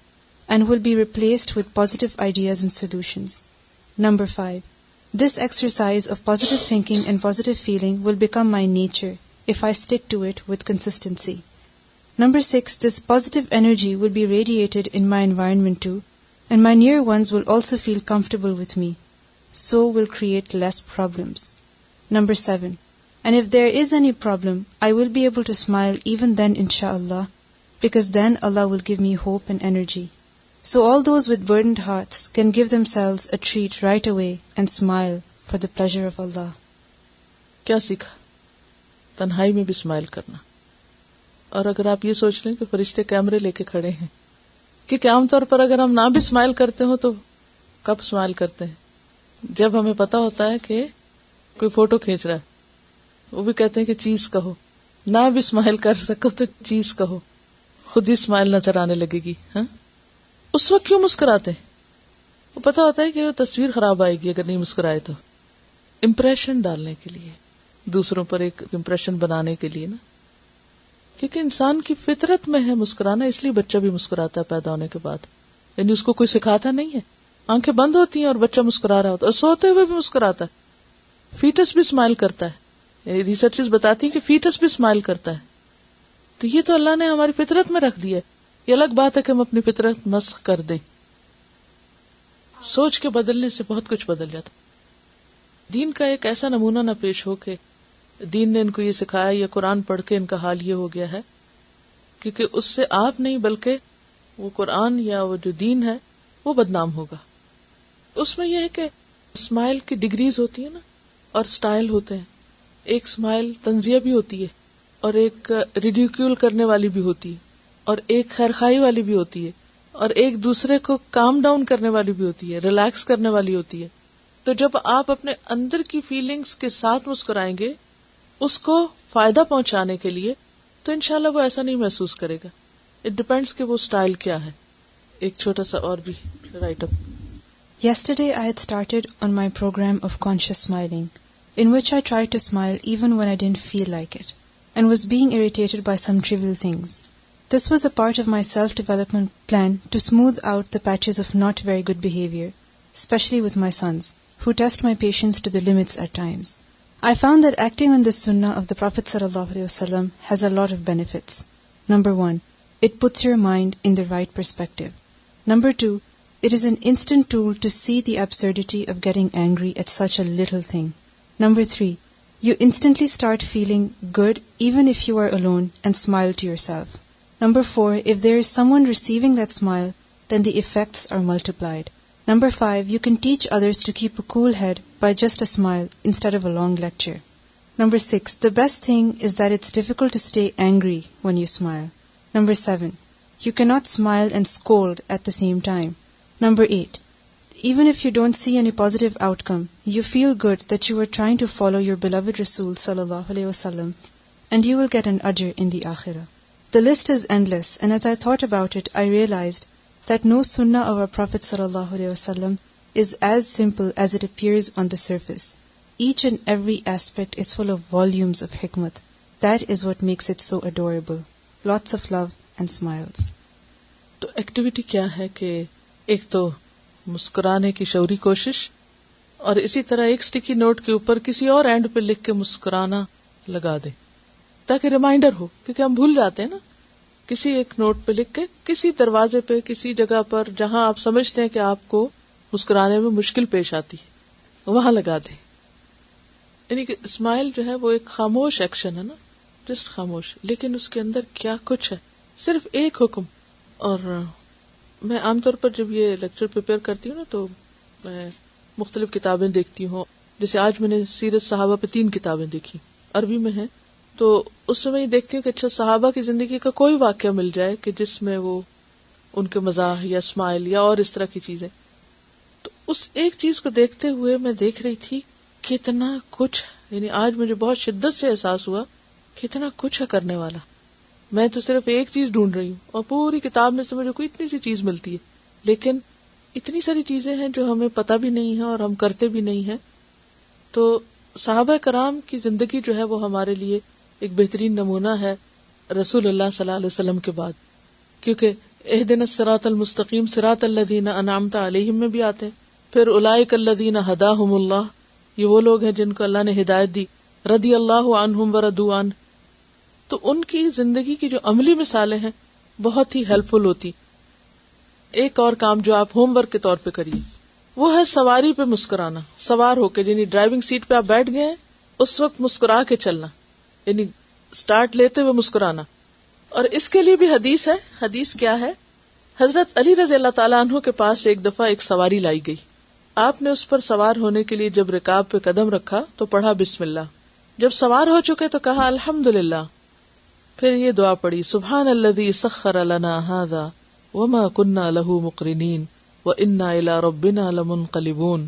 and will be replaced with positive ideas and solutions. Number 5, this exercise of positive thinking and positive feeling will become my nature if I stick to it with consistency. Number 6, this positive energy will be radiated in my environment too, and my near ones will also feel comfortable with me, so will create less problems. Number 7, and if there is any problem, I will be able to smile even then, inshallah, because then Allah will give me hope and energy. So all those with burdened hearts can give themselves a treat right away and smile for the pleasure of Allah. کیا سیکھا؟ تنہائی میں بھی smile کرنا. اور اگر آپ یہ سوچ لیں کہ فرشتے کیمرے لے کے کھڑے ہیں، کیونکہ عام طور پر اگر ہم نہ بھی اسمائل کرتے ہوں تو کب اسمائل کرتے ہیں؟ جب ہمیں پتا ہوتا ہے کہ کوئی فوٹو کھینچ رہا ہے. وہ بھی کہتے ہیں کہ چیز کہو، نہ بھی اسمائل کر سکو تو چیز کہو، خود ہی اسمائل نظر آنے لگے گی. ہاں، اس وقت کیوں مسکراتے ہیں؟ وہ پتا ہوتا ہے کہ وہ تصویر خراب آئے گی اگر نہیں مسکرائے تو. امپریشن ڈالنے کے لیے، دوسروں پر ایک امپریشن بنانے کے لیے نا. کیونکہ انسان کی فطرت میں ہے مسکرانا، اس لیے بچہ بھی مسکراتا ہے پیدا ہونے کے بعد. یعنی اس کو کوئی سکھاتا نہیں ہے. آنکھیں بند ہوتی ہیں اور بچہ مسکرا رہا ہوتا ہے، اور سوتے ہوئے بھی مسکراتا ہے. فیٹس بھی اسمائل کرتا ہے. ریسرچز بتاتی ہیں کہ فیٹس بھی اسمائل کرتا ہے. تو یہ تو اللہ نے ہماری فطرت میں رکھ دیا ہے. یہ الگ بات ہے کہ ہم اپنی فطرت مسخ کر دیں. سوچ کے بدلنے سے بہت کچھ بدل جاتا. دین کا ایک ایسا نمونہ نہ پیش ہو کہ دین نے ان کو یہ سکھایا یا قرآن پڑھ کے ان کا حال یہ ہو گیا ہے، کیونکہ اس سے آپ نہیں بلکہ وہ قرآن یا وہ جو دین ہے وہ بدنام ہوگا. اس میں یہ ہے کہ اسمائل کی ڈگریز ہوتی ہیں نا، اور سٹائل ہوتے ہیں. ایک اسمائل تنزیہ بھی ہوتی ہے، اور ایک ریڈیکیول کرنے والی بھی ہوتی ہے، اور ایک خیرخواہی والی بھی ہوتی ہے، اور ایک دوسرے کو کام ڈاؤن کرنے والی بھی ہوتی ہے، ریلیکس کرنے والی ہوتی ہے. تو جب آپ اپنے اندر کی فیلنگز کے ساتھ مسکرائیں گے اس کو فائدہ پہنچانے کے لیے، تو انشاءاللہ وہ ایسا نہیں محسوس کرے گا. اٹ ڈیپینڈس کہ وہ سٹائل کیا ہے. ایک چھوٹا سا اور بھی right up. Yesterday I had started on my program of conscious smiling, in which I tried to smile even when I didn't feel like it, and was being irritated by some trivial things. This was a part of my self-development plan to smooth out the patches of not very good behavior, especially with my sons, who test my patience to the limits at times. I found that acting on the sunnah of the Prophet ﷺ has a lot of benefits. Number 1, it puts your mind in the right perspective. Number 2, it is an instant tool to see the absurdity of getting angry at such a little thing. Number 3, you instantly start feeling good even if you are alone and smile to yourself. Number 4, if there is someone receiving that smile, then the effects are multiplied. Number 5, you can teach others to keep a cool head by just a smile instead of a long lecture. Number 6, the best thing is that it's difficult to stay angry when you smile. Number 7, you cannot smile and scold at the same time. Number 8, even if you don't see any positive outcome, you feel good that you are trying to follow your beloved Rasul sallallahu alaihi wasallam, and you will get an ajr in the akhirah. The list is endless, and as I thought about it, I realized that no sunnah of our Prophet sallallahu alaihi wasallam is as simple as it appears on the surface. Each and every aspect is full of volumes of hikmat. That is what makes it so adorable. Lots of love and smiles. تو activity کیا ہے کہ ایک تو مسکرانے کی شعوری کوشش، اور اسی طرح ایک سٹیکی نوٹ کے اوپر کسی اور اینڈ پہ لکھ کے مسکرانا لگا دیں تاکہ ریمائنڈر ہو، کیونکہ ہم بھول جاتے ہیں نا. کسی ایک نوٹ پہ لکھ کے کسی دروازے پہ کسی جگہ پر جہاں آپ سمجھتے ہیں کہ آپ کو مسکرانے میں مشکل پیش آتی ہے وہاں لگا دیں. یعنی کہ اسمائل جو ہے وہ ایک خاموش ایکشن ہے نا، جسٹ خاموش، لیکن اس کے اندر کیا کچھ ہے. صرف ایک حکم. اور میں عام طور پر جب یہ لیکچر پریپیئر کرتی ہوں نا تو میں مختلف کتابیں دیکھتی ہوں. جیسے آج میں نے سیرت صحابہ پہ 3 کتابیں دیکھی، عربی میں ہیں. تو اس سے میں یہ دیکھتی ہوں کہ اچھا صحابہ کی زندگی کا کوئی واقعہ مل جائے کہ جس میں وہ ان کے مزاح یا اسمائل یا اور اس طرح کی چیزیں. تو اس ایک چیز کو دیکھتے ہوئے میں دیکھ رہی تھی کتنا کچھ، یعنی آج مجھے بہت شدت سے احساس ہوا کتنا کچھ ہے کرنے والا. میں تو صرف ایک چیز ڈھونڈ رہی ہوں اور پوری کتاب میں سے مجھے کوئی اتنی سی چیز ملتی ہے، لیکن اتنی ساری چیزیں ہیں جو ہمیں پتہ بھی نہیں ہے اور ہم کرتے بھی نہیں ہیں. تو صحابہ کرام کی زندگی جو ہے وہ ہمارے لیے ایک بہترین نمونہ ہے رسول اللہ صلی اللہ علیہ وسلم کے بعد، کیونکہ اہدنا الصراط المستقیم صراط الذین انعمت علیہم میں بھی آتے ہیں. پھر اولئک الذین ہداہم اللہ، یہ وہ لوگ ہیں جن کو اللہ نے ہدایت دی. رضی اللہ عنہم ورضوا عنہ. تو ان کی زندگی کی جو عملی مثالیں ہیں بہت ہی ہیلپ فل ہوتی. ایک اور کام جو آپ ہوم ورک کے طور پہ کریے وہ ہے سواری پہ مسکرانا. سوار ہو کے، یعنی ڈرائیونگ سیٹ پہ آپ بیٹھ گئے ہیں اس وقت مسکرا کے چلنا، یعنی سٹارٹ لیتے ہوئے مسکرانا. اور اس کے لیے بھی حدیث ہے. حدیث کیا ہے حضرت علی رضی اللہ تعالیٰ عنہ کے پاس ایک دفعہ ایک سواری لائی گئی. آپ نے اس پر سوار ہونے کے لیے جب رکاب پہ قدم رکھا تو پڑھا بسم اللہ. جب سوار ہو چکے تو کہا الحمدللہ. پھر یہ دعا پڑھی سبحان الذی سخر لنا ھذا وما كنا له مقرنین وإنا إلی ربنا لمنقلبون.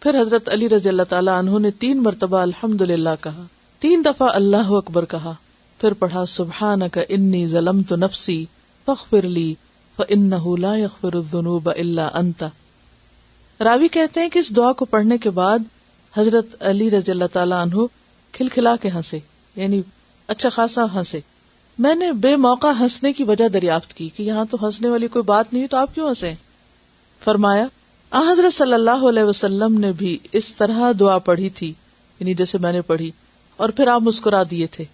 پھر حضرت علی رضی اللہ تعالیٰ عنہ نے 3 مرتبہ الحمدللہ کہا, 3 دفعہ اللہ اکبر کہا, پھر پڑھا سبحانک انی ظلمت نفسی فاغفر لی فإنہ لا یغفر الذنوب الا انت. راوی کہتے ہیں کہ اس دعا کو پڑھنے کے بعد حضرت علی رضی اللہ تعالیٰ عنہ کھلکھلا کے ہنسے, یعنی اچھا خاصا ہنسے. میں نے بے موقع ہنسنے کی وجہ دریافت کی کہ یہاں تو ہنسنے والی کوئی بات نہیں تو آپ کیوں ہنسے؟ فرمایا حضرت صلی اللہ علیہ وسلم نے بھی اس طرح دعا پڑھی تھی, یعنی جیسے میں نے پڑھی, اور پھر آپ مسکرا دیے تھے.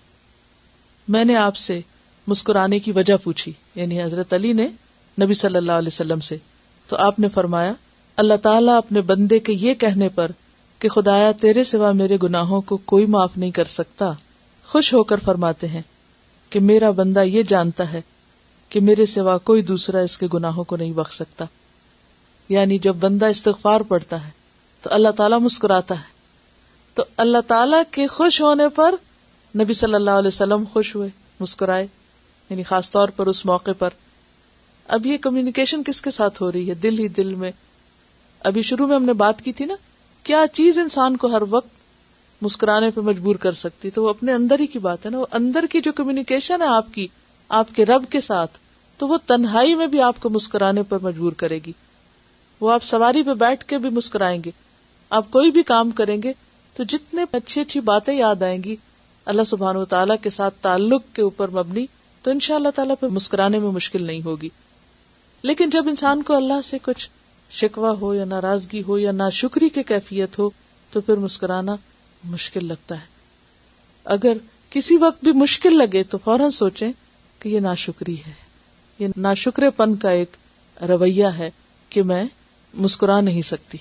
میں نے آپ سے مسکرانے کی وجہ پوچھی, یعنی حضرت علی نے نبی صلی اللہ علیہ وسلم سے, تو آپ نے فرمایا اللہ تعالیٰ اپنے بندے کے یہ کہنے پر کہ خدایا تیرے سوا میرے گناہوں کو کوئی معاف نہیں کر سکتا, خوش ہو کر فرماتے ہیں کہ میرا بندہ یہ جانتا ہے کہ میرے سوا کوئی دوسرا اس کے گناہوں کو نہیں بخش سکتا. یعنی جب بندہ استغفار پڑھتا ہے تو اللہ تعالیٰ مسکراتا ہے, تو اللہ تعالیٰ کے خوش ہونے پر نبی صلی اللہ علیہ وسلم خوش ہوئے, مسکرائے, یعنی خاص طور پر اس موقع پر. اب یہ کمیونیکیشن کس کے ساتھ ہو رہی ہے؟ دل ہی دل میں. ابھی شروع میں ہم نے بات کی تھی نا, کیا چیز انسان کو ہر وقت مسکرانے پہ مجبور کر سکتی, تو وہ اپنے اندر ہی کی بات ہے نا. وہ اندر کی جو کمیونیکیشن ہے آپ کی آپ کے رب کے ساتھ, تو وہ تنہائی میں بھی آپ کو مسکرانے پر مجبور کرے گی. وہ آپ سواری پہ بیٹھ کے بھی مسکرائیں گے, آپ کوئی بھی کام کریں گے تو جتنے اچھی اچھی باتیں یاد آئیں گی اللہ سبحانہ و تعالیٰ کے ساتھ تعلق کے اوپر مبنی, تو انشاءاللہ تعالیٰ پہ مسکرانے میں مشکل نہیں ہوگی. لیکن جب انسان کو اللہ سے کچھ شکوہ ہو یا ناراضگی ہو یا ناشکری کی کیفیت ہو تو پھر مسکرانا مشکل لگتا ہے. اگر کسی وقت بھی مشکل لگے تو فوراً سوچیں کہ یہ ناشکری ہے, یہ ناشکرے پن کا ایک رویہ ہے کہ میں مسکرا نہیں سکتی.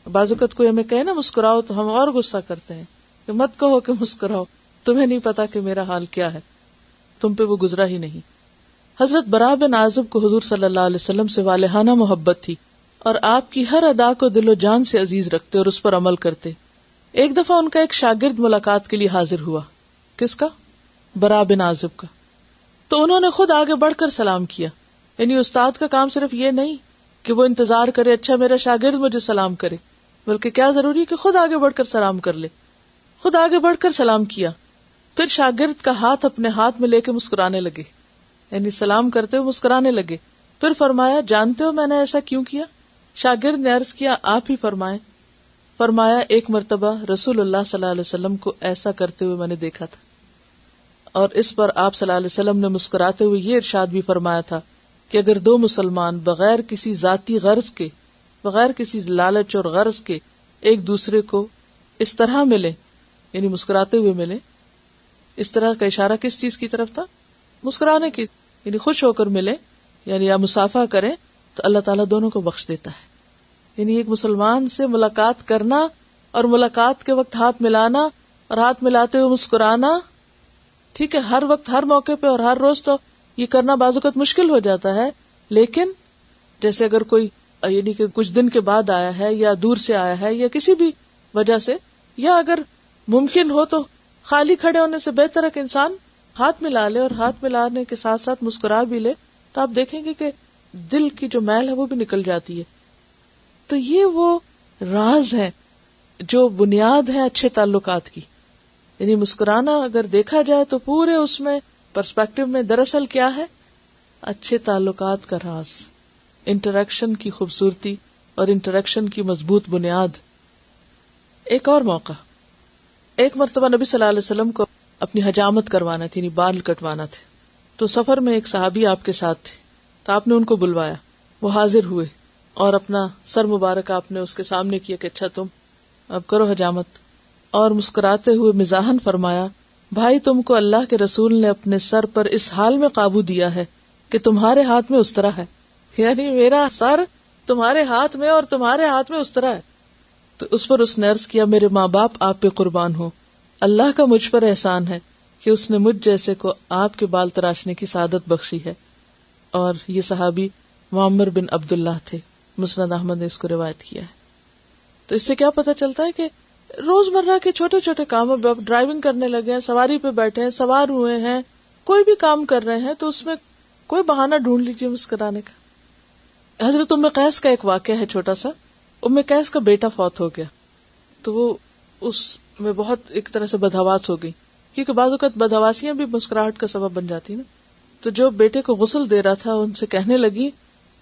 بعض اوقات کوئی ہمیں کہے نا مسکراؤ تو ہم اور غصہ کرتے ہیں کہ مت کہو کہ مسکراؤ, تمہیں نہیں پتا کہ میرا حال کیا ہے, تم پہ وہ گزرا ہی نہیں. حضرت براء بن عازب کو حضور صلی اللہ علیہ وسلم سے والہانہ محبت تھی اور آپ کی ہر ادا کو دل و جان سے عزیز رکھتے اور اس پر عمل کرتے. ایک دفعہ ان کا ایک شاگرد ملاقات کے لیے حاضر ہوا. کس کا؟ براء بن عازب کا. تو انہوں نے خود آگے بڑھ کر سلام کیا. یعنی استاد کا کام صرف یہ نہیں کہ وہ انتظار کرے اچھا میرا شاگرد مجھے سلام کرے, بلکہ کیا ضروری ہے کہ خود آگے بڑھ کر سلام کر لے. خود آگے بڑھ کر سلام کیا, پھر شاگرد کا ہاتھ اپنے ہاتھ میں لے کے مسکرانے لگے, یعنی سلام کرتے ہوئے مسکرانے لگے. پھر فرمایا جانتے ہو میں نے ایسا کیوں کیا؟ شاگرد نے عرض کیا آپ ہی فرمائیں. فرمایا ایک مرتبہ رسول اللہ صلی اللہ علیہ وسلم کو ایسا کرتے ہوئے میں نے دیکھا تھا, اور اس پر آپ صلی اللہ علیہ وسلم نے مسکراتے ہوئے یہ ارشاد بھی فرمایا تھا کہ اگر 2 مسلمان بغیر کسی ذاتی غرض کے, بغیر کسی لالچ اور غرض کے ایک دوسرے کو اس طرح ملے, یعنی مسکراتے ہوئے ملے, اس طرح کا اشارہ کس چیز کی طرف تھا؟ مسکرانے کی, یعنی خوش ہو کر ملے, یعنی یا مصافحہ کریں تو اللہ تعالیٰ دونوں کو بخش دیتا ہے. یعنی ایک مسلمان سے ملاقات کرنا اور ملاقات کے وقت ہاتھ ملانا اور ہاتھ ملاتے ہوئے مسکرانا, ٹھیک ہے ہر وقت ہر موقع پہ اور ہر روز تو یہ کرنا بعض اوقات مشکل ہو جاتا ہے, لیکن جیسے اگر کوئی یعنی کہ کچھ دن کے بعد آیا ہے یا دور سے آیا ہے یا کسی بھی وجہ سے, یا اگر ممکن ہو تو خالی کھڑے ہونے سے بہتر ہے کہ انسان ہاتھ ملا لے, اور ہاتھ ملانے کے ساتھ ساتھ مسکرا بھی لے, تو آپ دیکھیں گے کہ دل کی جو میل ہے وہ بھی نکل جاتی ہے. تو یہ وہ راز ہے جو بنیاد ہے اچھے تعلقات کی. یعنی مسکرانا اگر دیکھا جائے تو پورے اس میں پرسپیکٹو میں دراصل کیا ہے؟ اچھے تعلقات کا راز, انٹریکشن کی خوبصورتی اور انٹریکشن کی مضبوط بنیاد. ایک اور موقع, ایک مرتبہ نبی صلی اللہ علیہ وسلم کو اپنی حجامت کروانا تھی, یعنی بال کٹوانا تھے, تو سفر میں ایک صحابی آپ کے ساتھ تھے, تو آپ نے ان کو بلوایا. وہ حاضر ہوئے اور اپنا سر مبارک آپ نے اس کے سامنے کیا کہ اچھا تم اب کرو حجامت, اور مسکراتے ہوئے مزاحن فرمایا بھائی تم کو اللہ کے رسول نے اپنے سر پر اس حال میں قابو دیا ہے کہ تمہارے ہاتھ میں اس طرح ہے, یعنی میرا سر تمہارے ہاتھ میں اور تمہارے ہاتھ میں اس طرح ہے. تو اس پر اس نے عرض کیا میرے ماں باپ آپ پہ قربان ہو, اللہ کا مجھ پر احسان ہے کہ اس نے مجھ جیسے کو آپ کے بال تراشنے کی سعادت بخشی ہے, اور یہ صحابی معمر بن عبداللہ تھے. مسند احمد نے اس کو روایت کیا ہے. تو اس سے کیا پتہ چلتا ہے کہ روزمرہ کے چھوٹے چھوٹے کاموں پہ، ڈرائیونگ کرنے لگے ہیں، سواری پہ بیٹھے ہیں، سوار ہوئے ہیں، کوئی بھی کام کر رہے ہیں تو اس میں کوئی بہانہ ڈھونڈ لیجیے مسکرانے کا. حضرت ام قیس کا ایک واقعہ ہے چھوٹا سا. ام قیس کا بیٹا فوت ہو گیا تو وہ اس میں بہت ایک طرح سے بدحواس ہو گئی، کیونکہ بعض اوقات بدحواسیاں بھی مسکراہٹ کا سبب بن جاتی نا. تو جو بیٹے کو غسل دے رہا تھا ان سے کہنے لگی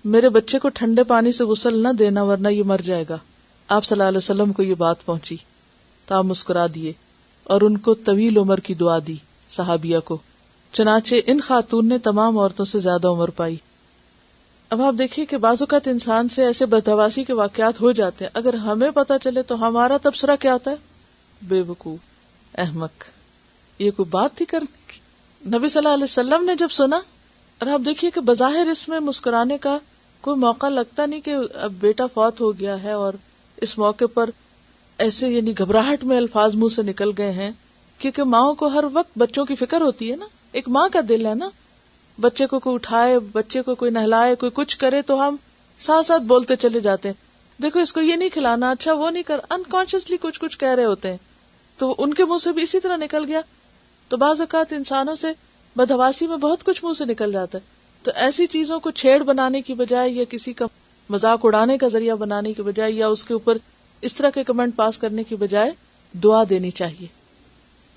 میرے بچے کو ٹھنڈے پانی سے غسل نہ دینا ورنہ یہ مر جائے گا. آپ صلی اللہ علیہ وسلم کو یہ بات پہنچی تو آپ مسکرا دیے اور ان کو طویل عمر کی دعا دی صحابیہ کو. چنانچہ ان خاتون نے تمام عورتوں سے زیادہ عمر پائی. اب آپ دیکھیے کہ بعض اوقات انسان سے ایسے بدحواسی کے واقعات ہو جاتے ہیں، اگر ہمیں پتہ چلے تو ہمارا تبصرہ کیا ہوتا ہے؟ بے وقوف، احمق، یہ کوئی بات تھی کرنے کی. نبی صلی اللہ علیہ وسلم نے جب سنا، اور آپ دیکھیے کہ بظاہر اس میں مسکرانے کا کوئی موقع لگتا نہیں کہ اب بیٹا فوت ہو گیا ہے اور اس موقع پر ایسے یعنی گھبراہٹ میں الفاظ منہ سے نکل گئے ہیں، کیونکہ ماؤں کو ہر وقت بچوں کی فکر ہوتی ہے نا. ایک ماں کا دل ہے نا، بچے کو کوئی اٹھائے، بچے کو کوئی نہلائے، کوئی کچھ کرے تو ہم ساتھ ساتھ بولتے چلے جاتے ہیں، دیکھو اس کو یہ نہیں کھلانا، اچھا وہ نہیں کر، انکانشیسلی کچھ کہہ رہے ہوتے ہیں. تو ان کے منہ سے بھی اسی طرح نکل گیا. تو بعض اوقات انسانوں سے بدحواسی میں بہت کچھ منہ سے نکل جاتا ہے. تو ایسی چیزوں کو چھیڑ بنانے کی بجائے یا کسی کا مذاق اڑانے کا ذریعہ بنانے کی بجائے یا اس کے اوپر اس طرح کے کمنٹ پاس کرنے کی بجائے دعا دینی چاہیے.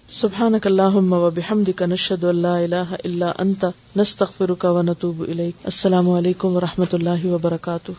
سبحانک اللہم و بحمدک نشہد ان لا الہ الا انت نستغفرک و نتوب الیک. السلام علیکم و رحمۃ اللہ وبرکاتہ.